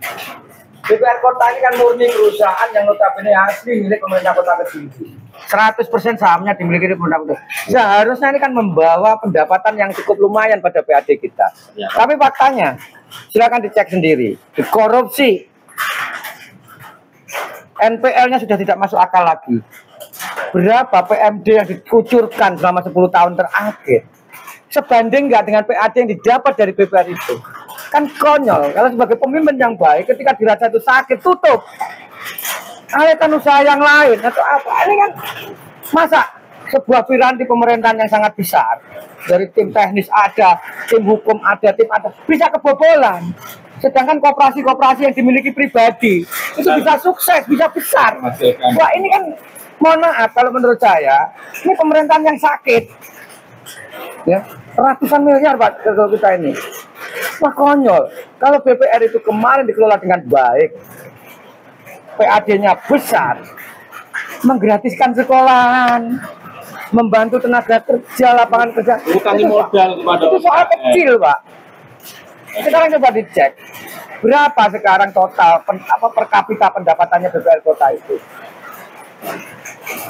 DPR Kota ini kan murni perusahaan yang notabene asli milik pemerintah Kota Kediri. 100% sahamnya dimiliki pemerintah Kota. Seharusnya ini kan membawa pendapatan yang cukup lumayan pada PAD kita. Ya. Tapi faktanya, silakan dicek sendiri. Korupsi NPL-nya sudah tidak masuk akal lagi. Berapa PMD yang dikucurkan selama 10 tahun terakhir? Sebanding nggak dengan PAD yang didapat dari BPR itu? Kan konyol. Kalau sebagai pemimpin yang baik, ketika dirasa itu sakit, tutup. Alihkan usaha yang lain atau apa? Ini kan masa sebuah piranti pemerintahan yang sangat besar. Dari tim teknis ada, tim hukum ada, tim ada, bisa kebobolan. Sedangkan koperasi-koperasi yang dimiliki pribadi itu bisa sukses, bisa besar. Wah ini kan, mohon maaf kalau menurut saya, ini pemerintahan yang sakit. Ya, ratusan miliar Pak kalau kita ini. Wah konyol. Kalau BPR itu kemarin dikelola dengan baik, PAD-nya besar, menggratiskan sekolahan, membantu tenaga kerja, lapangan kerja. Utangi modal kepada itu soal kecil Pak. Sekarang coba dicek berapa sekarang total per kapita pendapatannya BPR Kota itu.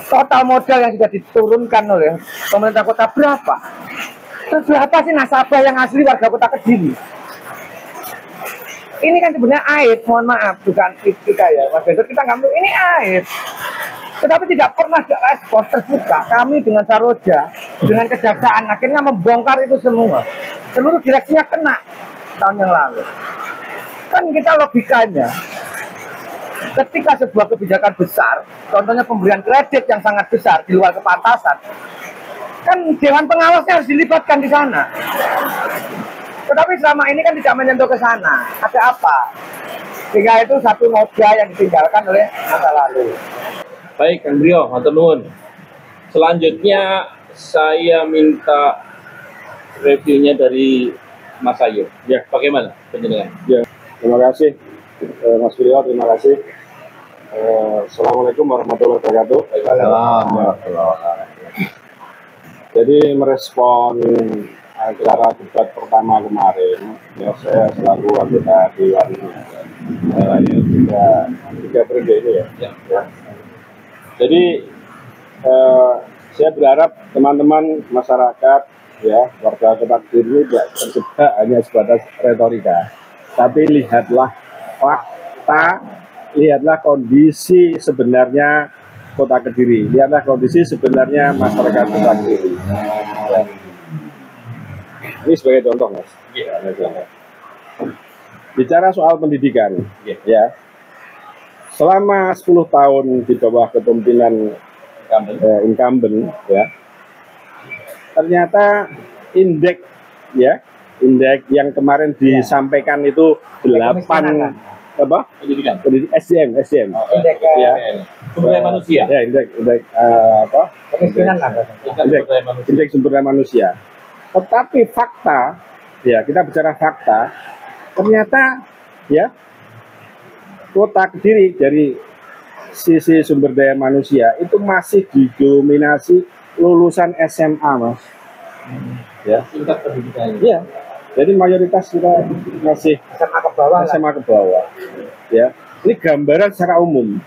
Total modal yang sudah diturunkan oleh pemerintah kota berapa? Terus berapa sih nasabah yang asli warga kota Kediri? Ini kan sebenarnya aib, mohon maaf, bukan kita ya, Mas Bedor, kita nggak mau, ini aib. Tetapi tidak pernah ada respons terbuka. Kami dengan Saroja, dengan kejaksaan, akhirnya membongkar itu semua. Seluruh direksinya kena tahun yang lalu. Kan kita logikanya, ketika sebuah kebijakan besar, contohnya pemberian kredit yang sangat besar di luar kepantasan, kan Dewan Pengawasnya harus dilibatkan di sana. Tetapi selama ini kan tidak menyentuh ke sana. Ada apa? Sehingga itu satu noda yang ditinggalkan oleh masa lalu. Baik, Kang Brio, matur nuwun. Selanjutnya saya minta reviewnya dari Mas Ayu. Ya, bagaimana penjelasan? Ya, terima kasih Mas Brio, terima kasih. Assalamualaikum warahmatullahi wabarakatuh. Jadi merespon acara debat pertama kemarin, ya saya selaku anggota Dewan tiga periode ini ya. Jadi saya berharap teman-teman masyarakat ya warga kota Kediri tidak terjebak hanya sebatas retorika, tapi lihatlah fakta, lihatlah kondisi sebenarnya kota Kediri, lihatlah kondisi sebenarnya masyarakat kota Kediri. Ini sebagai contoh, Mas. Bicara soal pendidikan, ya. Selama 10 tahun di bawah kepemimpinan incumbent, ya. Ternyata indeks yang kemarin disampaikan itu 8 apa? Pendidikan. SDM. Indeks Ya. Sumber daya manusia. Ya, indeks apa? kemiskinan lah. Indeks sumber daya manusia. Tetapi fakta, ya kita bicara fakta, ternyata ya kota Kediri dari sisi sumber daya manusia itu masih didominasi lulusan SMA, Mas. Ya. Tingkat pendidikan. Iya. Jadi mayoritas kita masih SMA ke bawah lah. SMA ke bawah. Ya. Ini gambaran secara umum.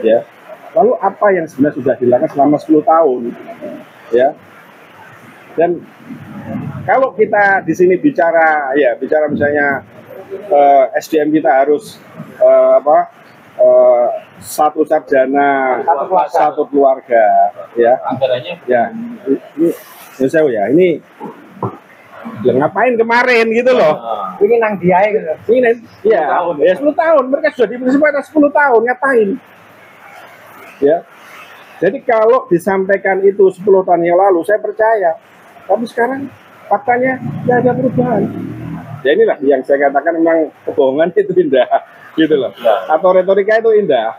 Ya. Lalu apa yang sebenarnya sudah dilakukan selama 10 tahun? Ya. Dan kalau kita di sini bicara misalnya SDM kita harus satu sarjana, satu keluarga, ya. Anggarannya Ya, ini ngapain kemarin gitu loh. Ini nang dia gitu. Ini ya, 10 tahun. Mereka sudah diberi kesempatan 10 tahun, ngapain? Ya. Jadi kalau disampaikan itu 10 tahun yang lalu, saya percaya. Tapi sekarang faktanya tidak ada perubahan. Ya inilah yang saya katakan memang kebohongan itu indah, gitu loh. Atau retorika itu indah.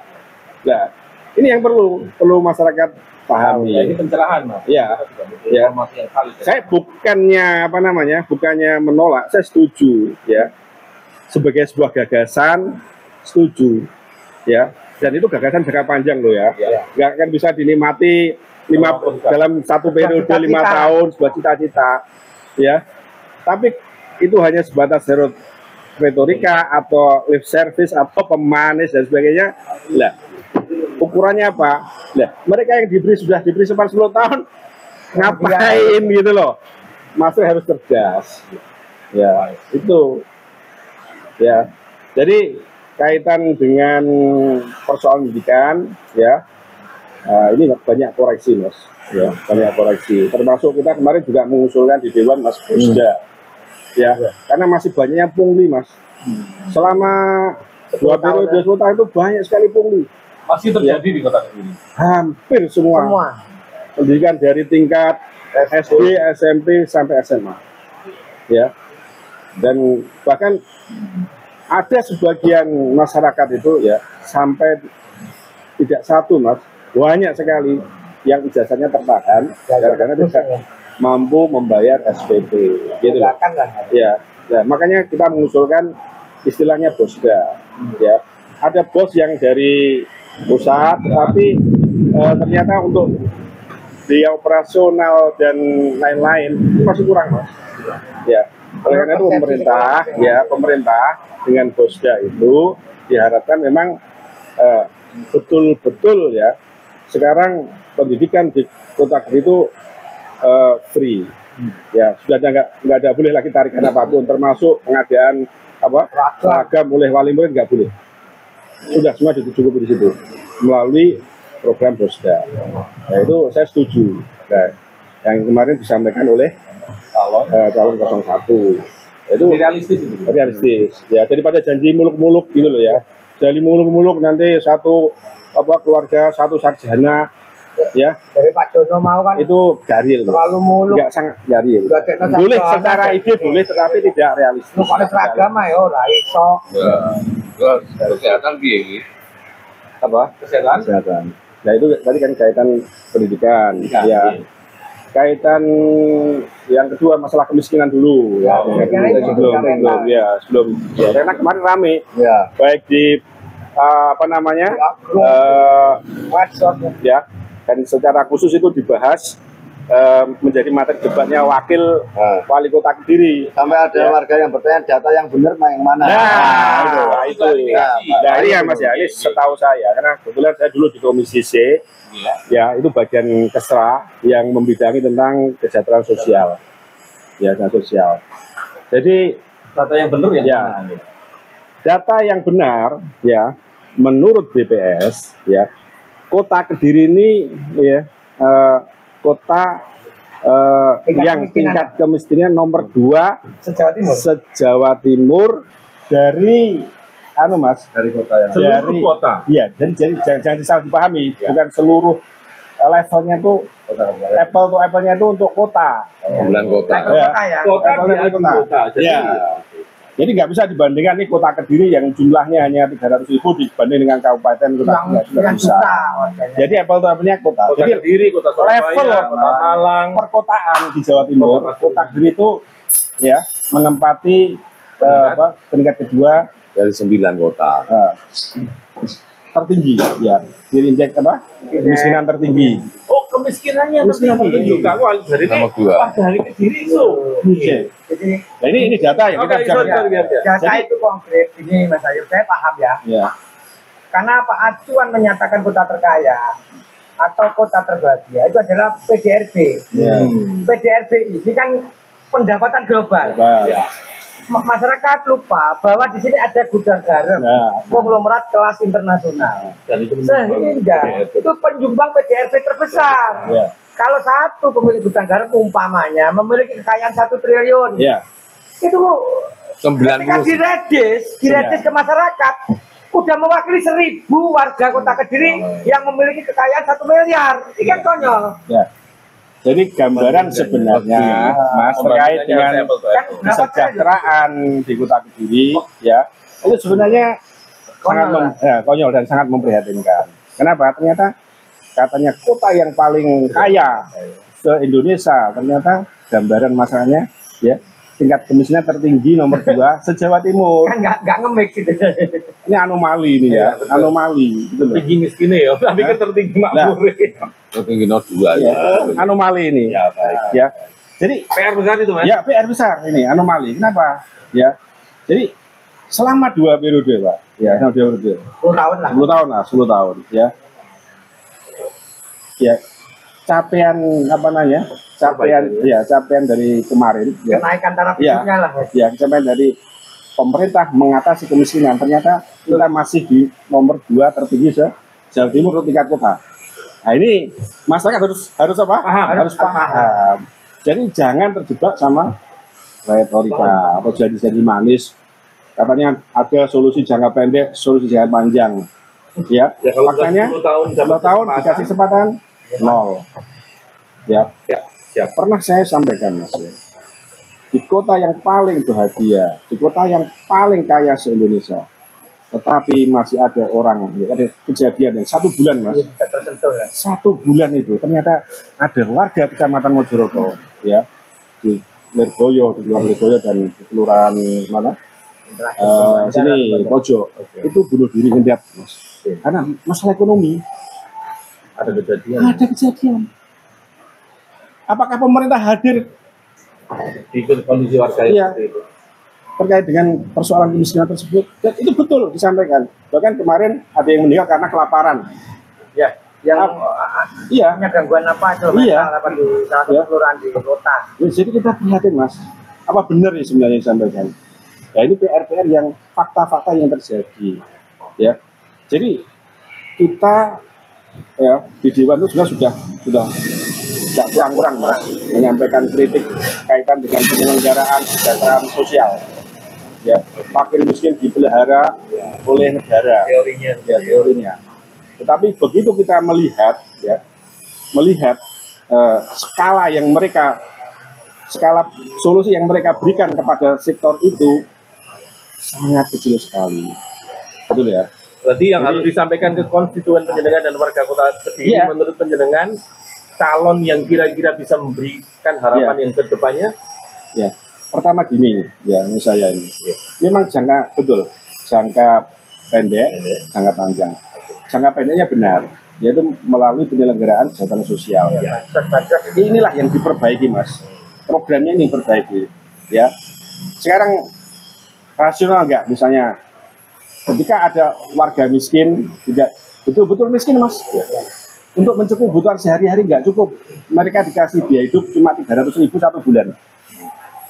Nah, ini yang perlu masyarakat pahami. ini pencerahan, Mas. Ya, ya. Informasi yang valid. Saya bukannya menolak, saya setuju, ya. Sebagai sebuah gagasan, setuju, ya. Dan itu gagasan jangka panjang loh ya. Nggak akan bisa dinikmati dalam satu periode 5 tahun sebuah cita-cita, ya. Tapi itu hanya sebatas retorika atau lip service atau pemanis dan sebagainya. Lah, ukurannya apa? Lah, mereka yang sudah diberi 10 tahun ngapain gitu loh? Masuk harus cerdas. Ya, itu. Ya. Jadi kaitan dengan persoalan pendidikan, ya. Ini banyak koreksi, Mas. Ya, banyak koreksi. Termasuk kita kemarin juga mengusulkan di Dewan Mas Busda. Ya, karena masih banyaknya pungli, Mas. Selama 2 periode 10 tahun itu banyak sekali pungli. Masih terjadi di kota Kediri. Hampir semua. Pendidikan dari tingkat SD, SMP sampai SMA. Ya. Dan bahkan ada sebagian masyarakat itu ya sampai tidak satu, Mas, banyak sekali yang ijazahnya tertahan karena tidak mampu membayar SPP, gitu. Ya, makanya kita mengusulkan istilahnya bosda, ya. Ada bos yang dari pusat, tapi ternyata untuk biaya operasional dan lain-lain itu masih kurang, Mas. Ya, oleh karena itu pemerintah dengan bosda itu diharapkan memang betul-betul ya sekarang pendidikan di Kota Kediri itu free. Ya, sudah nggak ada boleh lagi tarikan apapun, termasuk pengadaan seragam oleh wali murid nggak boleh. Sudah semua cukup di situ melalui program Bosda. Nah, itu saya setuju. Nah, yang kemarin disampaikan oleh calon 01. Itu realistis. Ya, daripada janji muluk-muluk gitu loh ya. Janji muluk-muluk nanti satu keluarga, satu sarjana, ya. Dari Pak Jono mau kan Itu garil. terlalu muluk. Enggak sangat garil. Dadekno Boleh sarjana. secara ide boleh, tetapi tidak realistis. Lu pada seragam ae ora iso. Ya. Terus kesehatan piye iki? Apa? Kesehatan. Nah itu tadi kan kaitan pendidikan, ya. Kaitan yang kedua masalah kemiskinan dulu, ya. Sebelum ya. Karena kemarin rame, Ya. baik di ya, dan secara khusus itu dibahas menjadi materi debatnya wakil wali kota Kediri. Sampai ada warga yang bertanya data yang benar yang mana? Nah, itu. Nah, ini ya Mas ya, ini setahu saya, karena kebetulan saya dulu di Komisi C, ya itu bagian Kesra yang membidangi tentang kesejahteraan sosial, ya kesejahteraan sosial. Jadi Data yang benar ya. data yang benar, ya menurut BPS, ya Kota Kediri ini, ya kota yang tingkat kemiskinan nomor 2 se-Jawa Timur dari Mas, dari kota yang Seluruh kota. Iya, jadi jangan salah dipahami, bukan seluruh levelnya tuh apple to apple-nya itu untuk kota. Bulan kota. Kota di kota. Jadi Jadi nggak bisa dibandingkan nih Kota Kediri yang jumlahnya hanya 300.000 dibanding dengan kabupaten kota nggak bisa. Jadi apple to apple-nya kota. Kota Jadi Kediri, Kota level Surabaya, Kota Malang, perkotaan di Jawa Timur, Kota Kediri itu ya menempati peringkat kedua Dari 9 kota. tertinggi, ya diinjek kemiskinan tertinggi. oh kemiskinannya tertinggi. Kamu dari Nomor 2. dari Kediri itu. Jadi Nah, ini data yang kita bicara. data itu konkret. Ini Mas Ayu, saya paham ya. Ya. Karena Pak Acuan menyatakan kota terkaya atau kota terbahagia itu adalah PDRB. Ya. PDRB ini kan pendapatan global. Ya. Masyarakat lupa bahwa di sini ada gudang garam, Nah. konglomerat kelas internasional. Dan itu Sehingga itu penyumbang PDRB terbesar. Ya. Kalau satu pemilik gudang garam umpamanya memiliki kekayaan 1 triliun, Ya. itu ketika 90. diredis ke masyarakat, udah mewakili 1.000 warga Kota Kediri yang memiliki kekayaan 1 miliar. Ini kan konyol. Ya. Jadi gambaran sebenarnya Mas terkait dengan kesejahteraan di Kota Kediri, ya itu sebenarnya konyol dan sangat memprihatinkan. Kenapa? Ternyata katanya kota yang paling kaya se-Indonesia, ternyata gambaran masalahnya ya tingkat kemiskinan tertinggi nomor 2 se-Jawa Timur. Kan nggak nge-mix gitu. Ini anomali ini ya, anomali gitu loh. tinggi miskinnya ya, tapi kan tertinggi makmur. Tertinggi nomor 2 ya. Anomali ini. Ya. Jadi PR besar itu, Mas. ya PR besar ini anomali. Kenapa? Ya. Jadi selama 2 periode, Pak. Ya, selama 2 periode. 10 tahun lah. 10 tahun lah, 10 tahun ya. Ya. Capaian capaian dari kemarin ya. Kenaikan taraf Ya. hidupnya lah. Ya, capaian dari pemerintah mengatasi kemiskinan. Ternyata kita masih di nomor 2 tertinggi se-Jawa Timur untuk tingkat kota. Nah, ini masyarakat harus apa? Harus paham. Jadi jangan terjebak sama retorika atau janji-janji manis. Katanya ada solusi jangka pendek, solusi jangka panjang. Ya, kalau faktanya 10 tahun dikasih kesempatan 0. Ya. Pernah saya sampaikan, Mas. Ya. Di kota yang paling bahagia, di kota yang paling kaya se-Indonesia, tetapi masih ada orang, ya, ada kejadian yang 1 bulan, Mas. Tersentuh ya. 1 bulan itu ternyata ada warga Kecamatan Mojoroto, ya, di Lirboyo, di luar Lirboyo dan di kelurahan mana? Sini Pojok, itu bunuh diri hendak, Mas. Karena masalah ekonomi. Ada kejadian Ada kejadian. Apakah pemerintah hadir di kondisi warga Iya. seperti itu. terkait dengan persoalan kemiskinan tersebut? Dan itu betul disampaikan. Bahkan kemarin ada yang meninggal karena kelaparan. Ya, yang Iya. punya gangguan apa itu Iya. mental apa di salah satu kelurahan di kota. Ya, jadi kita prihatin Mas, apa benar ya sebenarnya yang disampaikan? Ya ini PR-PR yang fakta-fakta yang terjadi, ya. Jadi kita ya di Dewan itu sudah tidak kurang-kurang Mas menyampaikan kritik kaitan dengan penyelenggaraan kesejahteraan sosial. Ya, fakir miskin dipelihara oleh negara. Teorinya. Ya, teorinya. Tetapi begitu kita melihat skala solusi yang mereka berikan kepada sektor itu sangat kecil sekali, betul ya. Berarti yang harus disampaikan ke konstituen penjenengan dan warga kota Kediri, Iya. menurut penjenengan calon yang kira-kira bisa memberikan harapan yang kedepannya. Ya, pertama gini, ya ini saya ini, memang jangka pendek, jangka panjang. Jangka pendeknya benar, yaitu melalui penyelenggaraan kesejahteraan sosial. Inilah yang diperbaiki Mas. Programnya ini diperbaiki, ya. Sekarang rasional nggak misalnya ketika ada warga miskin tidak betul-betul miskin Mas, untuk mencukupi kebutuhan sehari-hari nggak cukup, mereka dikasih biaya hidup cuma 300.000 satu bulan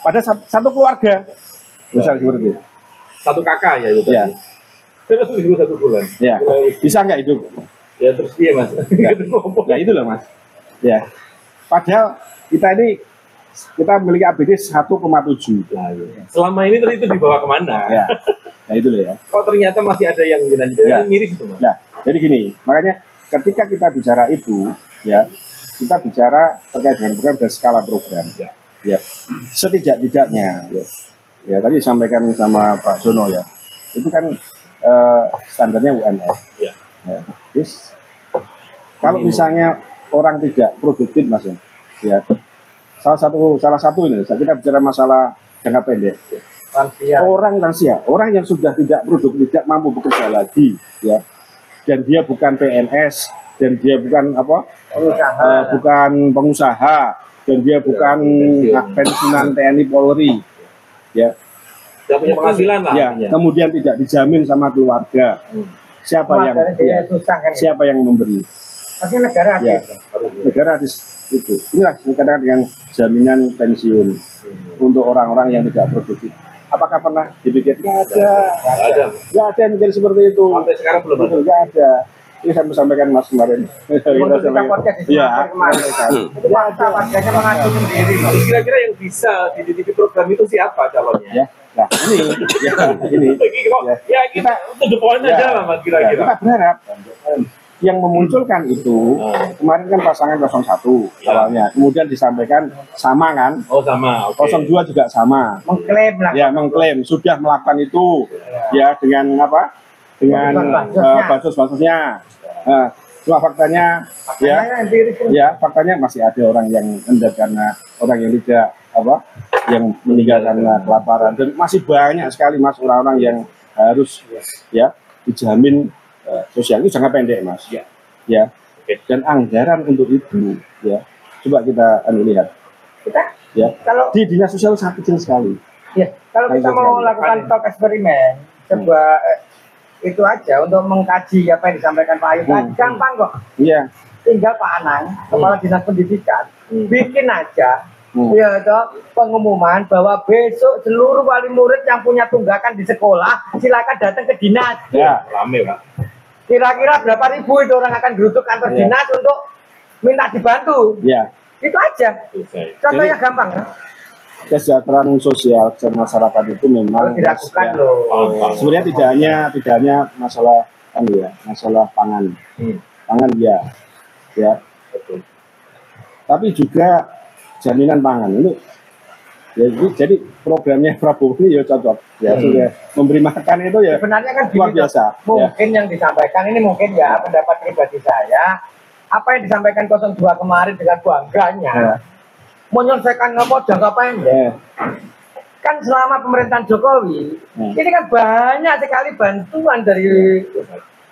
pada satu keluarga misalnya seperti itu. Satu kakak ya itu. Ya. Terus itu 1 bulan. Ya, bisa nggak hidup? Ya terus dia Mas. Nah itu loh Mas. Ya, padahal kita memiliki APD 1,7. Selama ini terus itu dibawa kemana? Ya, nah itu loh ya. Kok ternyata masih ada yang Ya. mirip itu Mas? Nah, jadi gini, makanya ketika kita bicara itu, ya, kita bicara terkait dengan program dan skala program. Ya, setidak-tidaknya, ya tadi disampaikan sama Pak Jono ya, itu kan standarnya UMR. Ya. Terus, kalau misalnya orang tidak produktif Mas ya, salah satu ini, kita bicara masalah jangka pendek. Orang yang sudah tidak produktif, tidak mampu bekerja lagi, ya, dan dia bukan PNS, dan dia bukan bukan pengusaha, dan dia bukan pensiunan TNI Polri, ya, Tidak punya penghasilan lah. ya, kemudian tidak dijamin sama keluarga, siapa yang memberi? Pasti negara Ya, negara itu. Inilah kadang dengan jaminan pensiun untuk orang-orang yang tidak produktif. Apakah pernah dipikir? Nggak ada yang mikir seperti itu. Sampai sekarang belum ada. Nggak ada. Ini saya sampaikan Mas kemarin. Kita podcast di Iya. kemarin. Itu fakta warganya mengaku sendiri. Kira-kira yang bisa dididik program itu siapa calonnya? Ya. Nah, ini. Ya kita untuk the point aja lah Mas Ya, kira-kira. kita berharap yang memunculkan itu kemarin kan pasangan 01 awalnya, kemudian disampaikan sama kan, Oh sama. Oke. 02 juga sama. Mengklaim lah. Ya, mengklaim sudah melakukan itu, ya dengan apa? Dengan basos-basosnya. Nah, cuma faktanya, faktanya masih ada orang yang hendak karena orang yang tidak yang meninggal karena kelaparan, dan masih banyak sekali Mas orang-orang yang harus ya dijamin sosial. Itu jangka pendek Mas. Ya. Dan anggaran untuk itu, ya, coba kita lihat. Ya. Kalau Di dinas sosial sangat kecil sekali. ya, kalau kita mau lakukan talk eksperimen, coba itu aja untuk mengkaji apa yang disampaikan Pak Ayu tadi, gampang kok. Iya. Tinggal Pak Anang, Kepala Dinas Pendidikan, bikin aja ya toh, pengumuman bahwa besok seluruh wali murid yang punya tunggakan di sekolah silakan datang ke dinas. Ya. Rame Pak. Kira-kira berapa ribu itu orang akan geruduk kantor dinas untuk minta dibantu. Ya. Itu aja. Selesai. Contohnya gampang ya. Kesejahteraan sosial masyarakat itu memang Harus dilakukan ya, loh. sebenarnya tidak hanya masalah masalah pangan. Pangan ya, Betul. tapi juga jaminan pangan ini. Ya, jadi programnya Prabowo ini ya cocok. Ya, sudah memberi makan itu ya Sebenarnya kan luar gini, biasa. mungkin yang disampaikan ini mungkin ya pendapat pribadi saya, apa yang disampaikan 02 kemarin dengan bangganya menyelesaikan ngomong jangka pendek. Kan selama pemerintahan Jokowi ini kan banyak sekali bantuan dari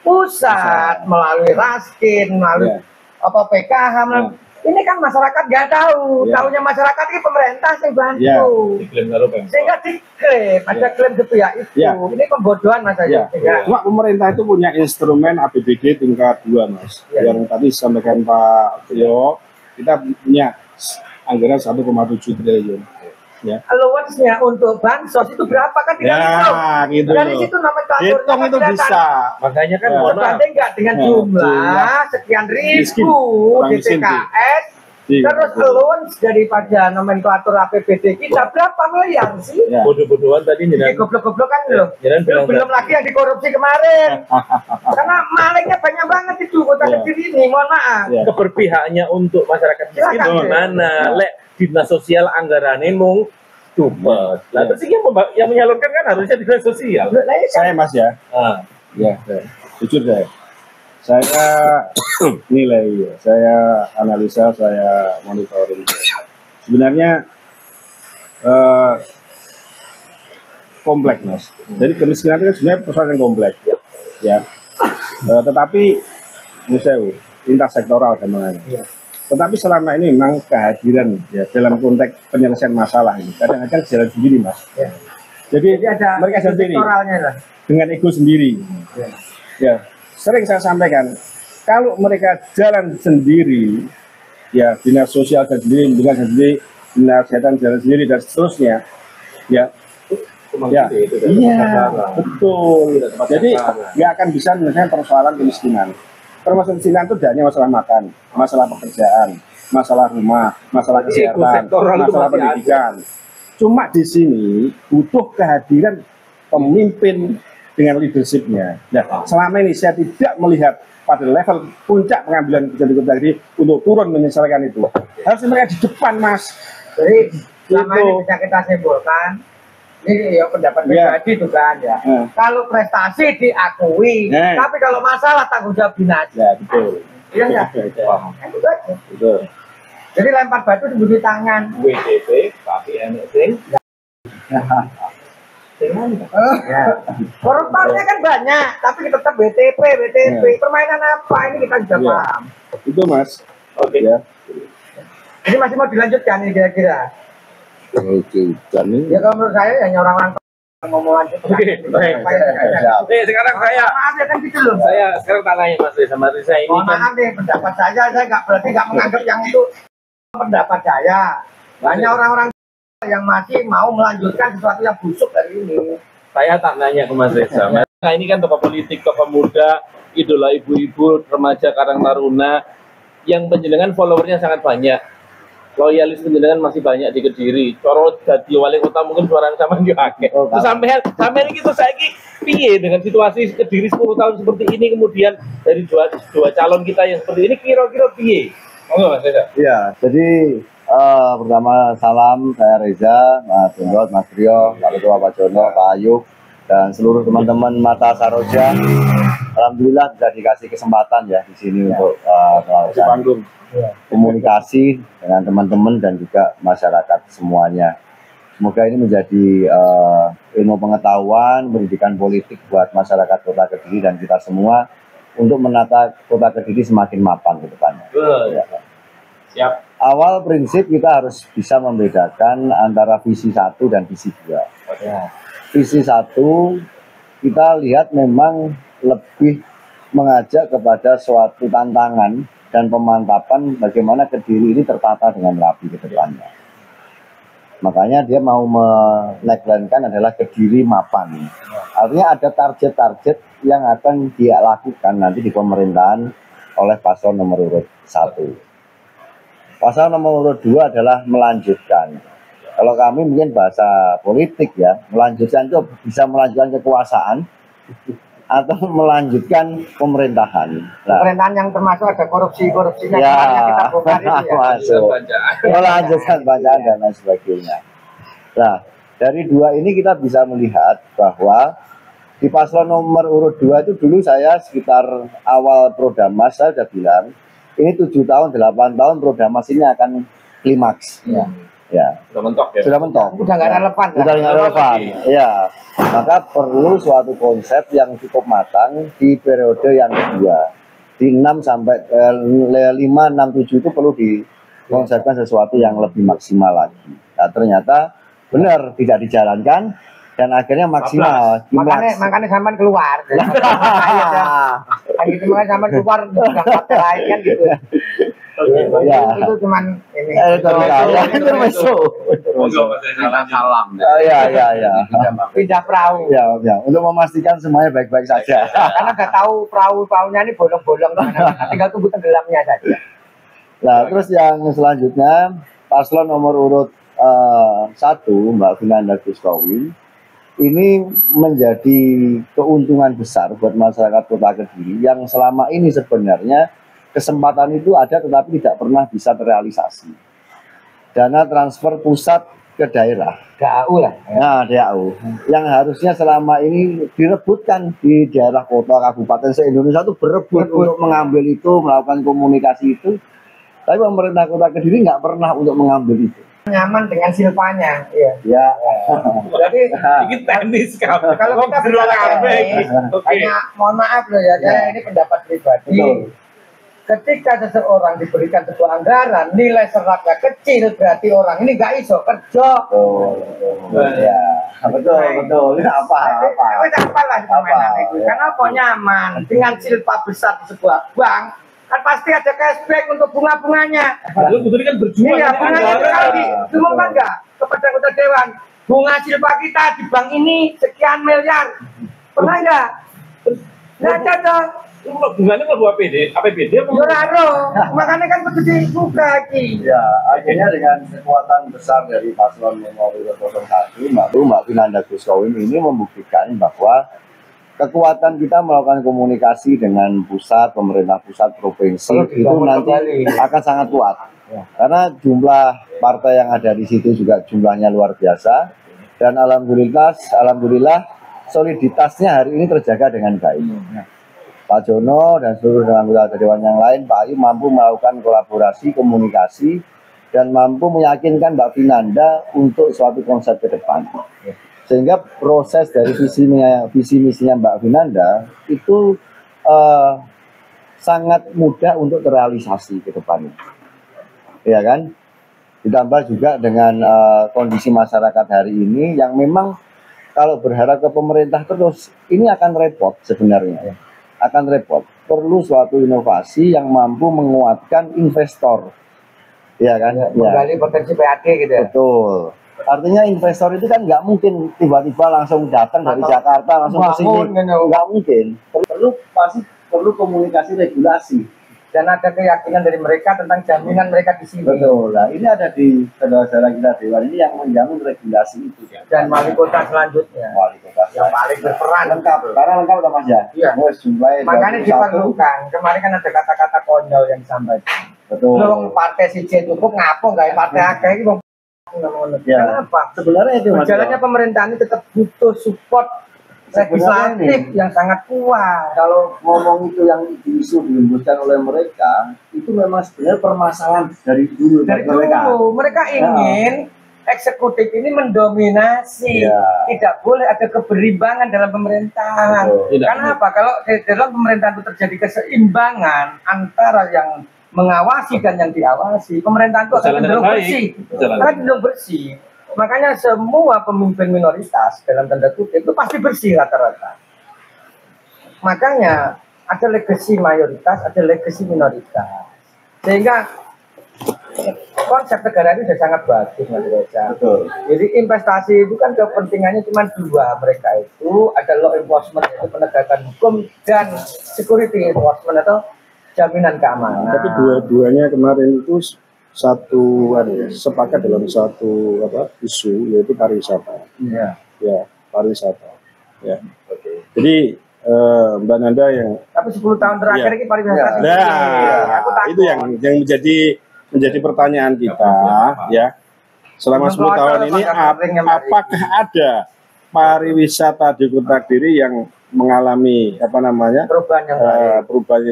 pusat melalui Raskin, melalui PKH, Ini kan masyarakat nggak tahu, Ya. tahunya masyarakat ini pemerintah yang bantu. Ya. Diklaim karo Pemkot. Sehingga diklaim, ada klaim sepihak itu. Ya. Ini pembodohan Mas Ya. Ayu. Ya. Cuma pemerintah itu punya instrumen APBD tingkat 2, Mas. Ya. Yang tadi disampaikan Pak Trio, kita punya anggaran 1,7 triliun. Ya. Allowance-nya untuk bansos itu berapa kan tidak tahu. Gitu. Dari situ nomenklaturnya Hitung kan itu kelihatan. bisa. Makanya kan Ya. mohon maaf. Berbanding nggak dengan Ya, jumlah jumlah sekian miskin, ribu orang miskin, DTKS, Iya. terus allowance daripada nomenklatur APBD kita berapa miliar sih? Ya. Bodoh-bodohan tadi Ini jenengan goblok-goblok kan loh. jenengan bilang Belum lagi yang dikorupsi kemarin. Karena malingnya banyak banget itu kota Ya. Kediri ini, mohon maaf. Ya. keberpihakannya untuk masyarakat miskin Silakan, di mana lek dinas sosial anggarane mung cupet. Lah terus ini yang menyalurkan kan harusnya dinas sosial. Lah, ini kan Saya Mas ya. Ah, Ya, jujur saya nilai, ya. Saya analisa, saya monitoring. Sebenarnya kompleks, Mas. Jadi kemiskinan itu sebenarnya persoalan yang kompleks, ya. Tetapi misalnya lintas sektoral sebenarnya. Tetapi selama ini memang kehadiran ya dalam konteks penyelesaian masalah ini kadang-kadang jalan sendiri, Mas. Ya. Jadi Jadi ada mereka jalan sendiri sektoralnya lah. dengan ego sendiri. Ya, sering saya sampaikan, kalau mereka jalan sendiri, ya dinas sosial jalan sendiri, dinas sendiri, dinas kesehatan jalan sendiri dan seterusnya, ya, ya, iya, betul. Jadi nggak akan bisa menyelesaikan persoalan kemiskinan. Permasalahan kemiskinan itu tidak hanya masalah makan, masalah pekerjaan, masalah rumah, masalah kesehatan, masalah pendidikan. Cuma di sini butuh kehadiran pemimpin dengan leadershipnya. Nah, selama ini saya tidak melihat pada level puncak pengambilan kebijakan tadi untuk turun menyelesaikan itu. Harusnya mereka di depan, Mas. Jadi selama Itu. ini bisa kita simpulkan, ini ya pendapat Ya. pribadi juga ya. Ya. Kalau prestasi diakui, Ya. tapi kalau masalah tanggung jawab dinas. Ya, betul. Iya enggak? Paham. Kan itu aja. Betul. Jadi lempar batu sembunyi tangan. WDP tapi enek sing Ya. Koruptornya kan banyak, tapi tetap BTP. Permainan apa ini kita sudah Ya. paham. Itu, Mas. Oke. Ya. Ini masih mau dilanjutkan ini kira-kira. Oke, dan ini Ya kalau menurut saya hanya orang-orang yang mau melanjutkan. Oke, baik. Sekarang Maaf ya kan gitu loh. saya sekarang tak tanya Mas Reza. Mas Reza ini Mohon kan maaf nih, pendapat saya nggak berarti nggak menganggap yang itu pendapat saya. Banyak orang-orang yang masih mau melanjutkan sesuatu yang busuk dari ini. saya tak nanya ke Mas Reza. Nah ini kan tokoh politik, tokoh muda, idola ibu-ibu, remaja, karang taruna, yang penjenengan followernya sangat banyak. Loyalis penjenengan masih banyak di Kediri. Coro jadi wali kota mungkin suara sama juga akeh. Terus sampai ini kita saiki piye dengan situasi Kediri 10 tahun seperti ini, kemudian dari dua calon kita yang seperti ini kira-kira piye? Monggo Mas Reza. Iya, jadi pertama salam, saya Reza, Mas Gendot, Mas Rio, Pak Ketua, Pak Jono, Pak Ayu, dan seluruh teman-teman Mata Saroja. Alhamdulillah bisa dikasih kesempatan ya di sini untuk melakukan panggung. komunikasi dengan teman-teman dan juga masyarakat semuanya. Semoga ini menjadi ilmu pengetahuan, pendidikan politik buat masyarakat Kota Kediri dan kita semua untuk menata Kota Kediri semakin mapan ke depannya. Ya. Siap. Awal prinsip kita harus bisa membedakan antara visi 1 dan visi 2. Visi 1 kita lihat memang lebih mengajak kepada suatu tantangan dan pemantapan bagaimana Kediri ini tertata dengan rapi ke depannya. Makanya dia mau meneglankan adalah Kediri mapan. Artinya ada target-target yang akan dia lakukan nanti di pemerintahan oleh paslon nomor urut 1. Paslon nomor urut 2 adalah melanjutkan. Kalau kami mungkin bahasa politik ya, melanjutkan itu bisa melanjutkan kekuasaan atau melanjutkan pemerintahan. Nah, Pemerintahan yang termasuk ada korupsinya ya, yang kita bongkar itu ya. masuk. Melanjutkan bacaan dan lain sebagainya. Nah, dari dua ini kita bisa melihat bahwa di paslon nomor urut 2 itu dulu saya sekitar awal Prodamas saya sudah bilang ini 7 tahun, 8 tahun Prodamas ini akan klimaks. Ya. Sudah mentok ya. Sudah mentok. Udah nggak relevan. Sudah nggak relevan. Ya. Maka perlu suatu konsep yang cukup matang di periode yang kedua. di 6 sampai 5, 6, 7 itu perlu dikonsepkan sesuatu yang lebih maksimal lagi. Nah, ternyata benar tidak dijalankan dan akhirnya maksimal. Makanya sampean keluar. Gitu makanya sampean keluar enggak kata lain kan gitu. Ya. Itu cuman ini. Itu masuk. Salam. Ya. Pindah perahu. Ya, untuk memastikan semuanya baik-baik saja. Karena nggak tahu perahu-perahunya ini bolong-bolong, tinggal tunggu tenggelamnya saja. Nah, terus yang selanjutnya paslon nomor urut 1 Mbak Vinanda Guskowi ini menjadi keuntungan besar buat masyarakat Kota Kediri yang selama ini sebenarnya kesempatan itu ada tetapi tidak pernah bisa terrealisasi. Dana transfer pusat ke daerah. DAU lah. Nah, DAU yang harusnya selama ini direbutkan di daerah kota kabupaten se-Indonesia itu berebut untuk mengambil itu, melakukan komunikasi itu. Tapi pemerintah Kota Kediri nggak pernah untuk mengambil itu. Nyaman dengan silpanya, iya. Ya. Jadi Ini teknis kamu. kalau kita bicara hanya mohon maaf loh ya, saya ini pendapat pribadi. Betul. Ketika seseorang diberikan sebuah anggaran, nilai seratnya kecil, berarti orang ini nggak iso kerja. Ya, betul. Ini apa? Apalah permainan itu. Karena apa nyaman dengan silpa besar di sebuah bank, kan pasti ada cashback untuk bunga-bunganya. Betul kan berjuang. Iya, bunganya sekali. Diumumkan nggak kepada anggota dewan? Bunga silpa kita di bank ini sekian miliar. Pernah nggak? Nggak ada dong. Bunganya kalau APBD apa? Yoraro, makanya kan begitu dibuka iki. Ya, akhirnya dengan kekuatan besar dari paslon nomor 01 Mbak Vinanda Guskowi ini membuktikan bahwa kekuatan kita melakukan komunikasi dengan pusat, pemerintah pusat, provinsi itu nanti akan sangat kuat. Karena jumlah partai yang ada di situ juga jumlahnya luar biasa dan alhamdulillah soliditasnya hari ini terjaga dengan baik. Pak Jono dan seluruh anggota dewan yang lain, Pak Ayu mampu melakukan kolaborasi, komunikasi, dan mampu meyakinkan Mbak Vinanda untuk suatu konsep ke depan. Sehingga proses dari visi misinya Mbak Vinanda itu sangat mudah untuk terrealisasi ke depannya. Ya kan? Ditambah juga dengan kondisi masyarakat hari ini yang memang kalau berharap ke pemerintah terus, ini akan repot sebenarnya. Akan repot. Perlu suatu inovasi yang mampu menguatkan investor. Ya kan? Menggali potensi PAD gitu ya. Betul. Artinya investor itu kan nggak mungkin tiba-tiba langsung datang dari Jakarta langsung ke sini. Nggak mungkin. Perlu komunikasi regulasi. Dan ada keyakinan dari mereka tentang jaminan mereka di sini. Betul. Nah, ini ada di saudara-saudara kita dewan ini yang menjamin regulasi itu. Dan wali kota selanjutnya. Wali kota yang paling berperan lengkap. Karena lengkap udah Mas ya. Iya. Makanya 21. diperlukan. Kemarin kan ada kata-kata konyol yang disampaikan. Betul. Belum partai si C cukup ngapo nggak partai akeh ini Ya. Kenapa? Sebenarnya itu Mas. Berjalannya pemerintahan ini tetap butuh support legislatif yang sangat kuat. Kalau ngomong itu yang isu dihembuskan oleh mereka, itu memang sebenarnya permasalahan dari dulu. Dari dulu mereka ingin eksekutif ini mendominasi, tidak boleh ada keberimbangan dalam pemerintahan. Karena apa? Kalau dalam pemerintahan itu terjadi keseimbangan antara yang mengawasi dan yang diawasi, pemerintahan itu akan cenderung bersih. Akan cenderung bersih. Makanya semua pemimpin minoritas dalam tanda kutip itu pasti bersih rata-rata. Makanya ada legasi mayoritas, ada legasi minoritas. Sehingga konsep negara ini sudah sangat bagus, Mas Reza. Betul. Jadi investasi itu kan kepentingannya cuma dua, mereka itu ada law enforcement, itu penegakan hukum, dan security enforcement atau jaminan keamanan. Tapi dua-duanya kemarin itu sepakat dalam satu isu yaitu pariwisata. Iya. Ya, pariwisata. Ya. Jadi Mbak Nanda yang Tapi 10 tahun terakhir ini pariwisata. itu yang menjadi pertanyaan kita ya. Selama 10 tahun ini apakah ada pariwisata di Kota Kediri yang mengalami perubahan yang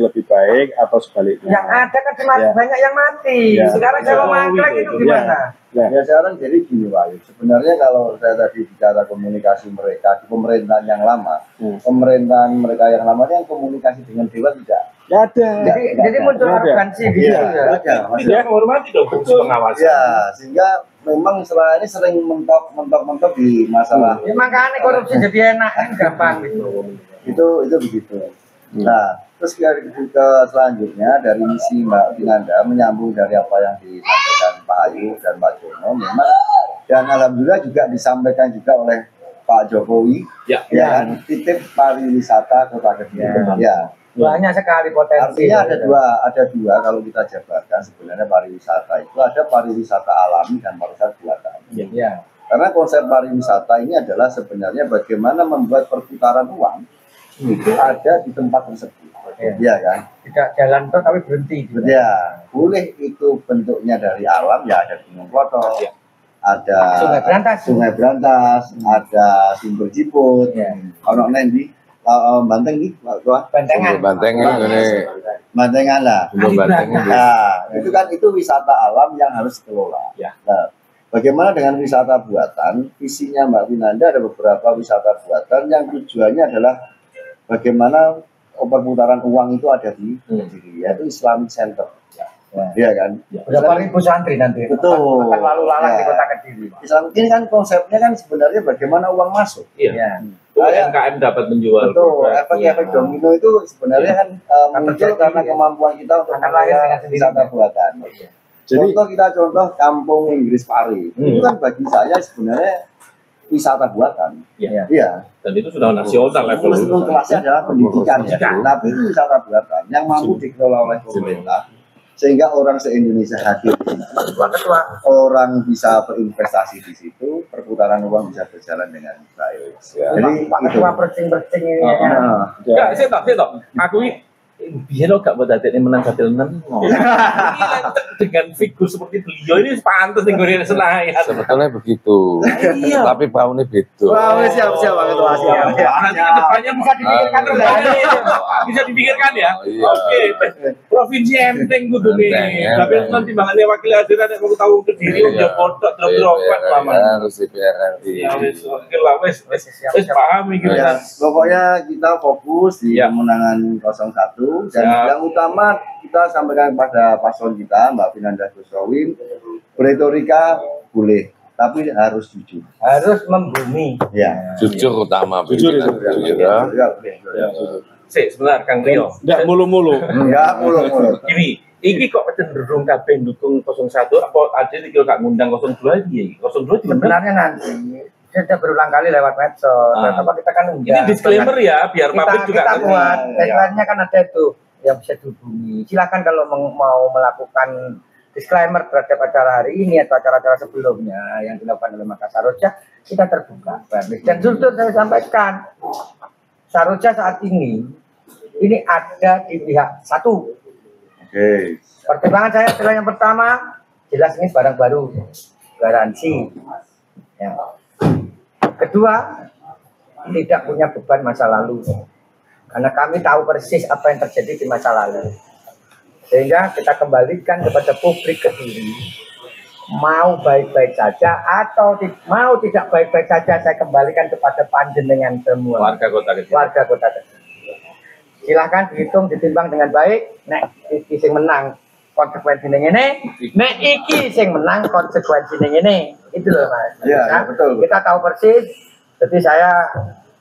lebih baik atau sebaliknya? Yang ada kan cuma banyak yang mati. Sekarang kalau mangklek itu gimana? Ya sekarang jadi gini Pak. Sebenarnya kalau saya tadi bicara komunikasi mereka di pemerintahan yang lama, pemerintahan mereka yang lama yang komunikasi dengan dewan Nggak ada. Jadi muncul Nggak ada. arogansi gitu Iya, ya. ada. Tidak menghormati dong fungsi pengawasan. Ya, sehingga memang selama ini sering mentok di masalah Ya, makanya korupsi jadi enak kan gampang gitu. itu begitu. Nah, terus ke selanjutnya dari misi Mbak Vinanda menyambung dari apa yang disampaikan Pak Ayu dan Pak Jono, memang dan alhamdulillah juga disampaikan juga oleh Pak Jokowi, Ya. kan, titip pariwisata Kota Kediri. Ya. Banyak sekali potensi. Artinya ada dua kalau kita jabarkan sebenarnya pariwisata itu ada pariwisata alami dan pariwisata buatan. Iya. Karena konsep pariwisata ini adalah sebenarnya bagaimana membuat perputaran uang itu ada di tempat tersebut. Iya kan? Tidak jalan tuh tapi berhenti. Ya, boleh itu bentuknya dari alam ya ada Gunung Klothok, ada Sungai Berantas, ada Sumber Jiput, ono nendi Banteng nih, Bantengan. Bantengan ini. Bantengan lah. Bantengan. Nah, itu wisata alam yang harus dikelola. Ya. Nah, bagaimana dengan wisata buatan? Visinya Mbak Vinanda ada beberapa wisata buatan yang tujuannya adalah bagaimana perputaran uang itu ada di Kediri, yaitu Islamic Center. Iya kan? Berapa ribu santri nanti? Betul. Akan lalu lalang di Ya. Kota Kediri. Islam ini kan konsepnya kan sebenarnya bagaimana uang masuk. Iya. UMKM dapat menjual. Betul. produk. Efek-efek domino itu sebenarnya kan muncul karena kemampuan kita untuk akan lahir dengan mengelola sendirinya. wisata buatan. Jadi- Contoh kampung Inggris Pari. Itu kan bagi saya sebenarnya wisata buatan. Iya. Iya. Dan itu sudah nasional level. Meskipun kelasnya adalah pendidikan ya, tapi itu wisata buatan yang mampu dikelola oleh pemerintah sehingga orang se-Indonesia hadir di situ. Orang bisa berinvestasi di situ, perputaran uang bisa berjalan dengan baik. Jadi Pak itu. Ketua percing-percing ini. Nah, Enggak, saya tahu. Aku ini biar gak buat dadek menang gadel menang. Dengan figur seperti beliau ini pantas nih gue Senayan. Sebetulnya begitu. Iya. Tapi baunya beda. Wah, siap Pak Ketua, siap. Nanti ke depannya bisa dipikirkan bisa dipikirkan ya. Iya. Oke. Provinsi Enteng kudu nih. Enteng, Tapi Enteng. nanti makanya wakil hadir ada mau tahu ke diri udah foto drop-dropan paman. Harus di PRRI. Ya wis, oke lah wis paham iki Ya, kan. pokoknya kita fokus di Ya. kemenangan 01 dan Siap. yang utama kita sampaikan kepada paslon kita Mbak Vinanda Goswawin, retorika boleh tapi harus jujur. Harus membumi. Ya. Jujur utama. Jujur itu. Ya. Sebentar Kang Rio. Nggak mulu-mulu. Ya, mulu-mulu. Gini, iki kok cenderung kabeh dukung 01 apa ada iki gak ngundang 02 iki? 02 di mana? Sebenarnya nanti sudah berulang kali lewat medsos. Apa kita kan Ini disclaimer ya, biar publik juga kita ngerti. buat tagline-nya kan ada itu yang bisa dihubungi. Silakan kalau mau melakukan disclaimer terhadap acara hari ini atau acara-acara sebelumnya yang dilakukan oleh Makassar Saroja, kita terbuka. Dan justru saya sampaikan, Saroja saat ini ada di pihak satu. Oke. Pertimbangan saya adalah yang pertama, jelas ini barang baru, garansi. Ya. Kedua, tidak punya beban masa lalu. Karena kami tahu persis apa yang terjadi di masa lalu. Sehingga kita kembalikan kepada publik Kediri, mau baik-baik saja atau mau tidak baik-baik saja, saya kembalikan kepada panjenengan semua. Warga Kota Kediri. Warga Kota Kediri. Silahkan dihitung, ditimbang dengan baik. Nek iki sing menang konsekuensi ini, nek iki sing menang konsekuensi ini. Itu loh Mas. Iya, Nah, betul. kita tahu persis. Jadi saya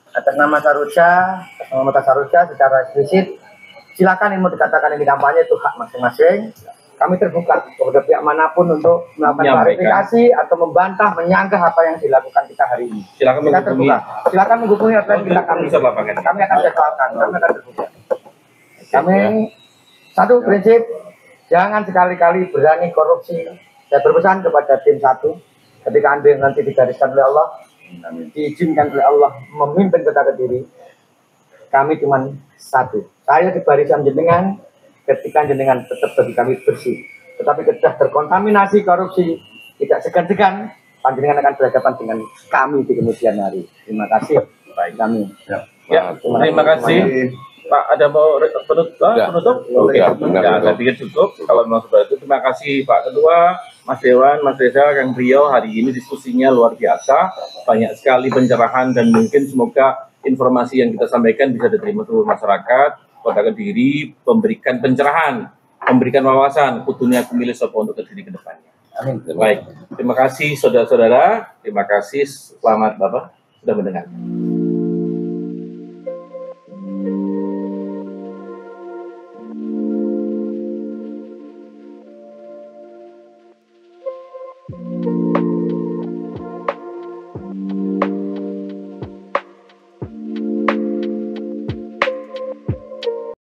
atas nama Saroja, atas nama Makassar Saroja secara eksplisit, silakan yang mau dikatakan ini kampanye itu hak masing-masing. Kami terbuka kepada pihak manapun untuk melakukan Menyampaikan. klarifikasi atau membantah, menyanggah apa yang dilakukan kita hari ini. Silakan Kita menghubungi. terbuka. Silakan menghubungi hotline kita kami. Bisa lapangan. Kami akan jadwalkan, kami akan terbuka. Kami satu prinsip, jangan sekali-kali berani korupsi. Saya berpesan kepada tim satu, ketika Anda nanti digariskan oleh Allah, diizinkan oleh Allah memimpin Kota Kediri, kami cuma satu. Saya di barisan jenengan, ketika jenengan tetap bagi kami bersih. Tetapi ketika terkontaminasi korupsi, tidak segan-segan, panjenengan akan berhadapan dengan kami di kemudian hari. Terima kasih. Baik kami. Ya, terima kasih. Pak, ada mau penutup? Oke, Ya, benar, ya, benar. saya pikir cukup. Kalau memang seperti itu, terima kasih Pak Ketua, Mas Dewan, Mas Reza, Kang Rio. Hari ini diskusinya luar biasa, banyak sekali pencerahan dan mungkin semoga informasi yang kita sampaikan bisa diterima seluruh masyarakat. Kota Kediri, memberikan pencerahan, memberikan wawasan kudunya pemilih sapa untuk Kediri ke depannya. Amin. Baik, terima kasih saudara-saudara, terima kasih, selamat Bapak sudah mendengar.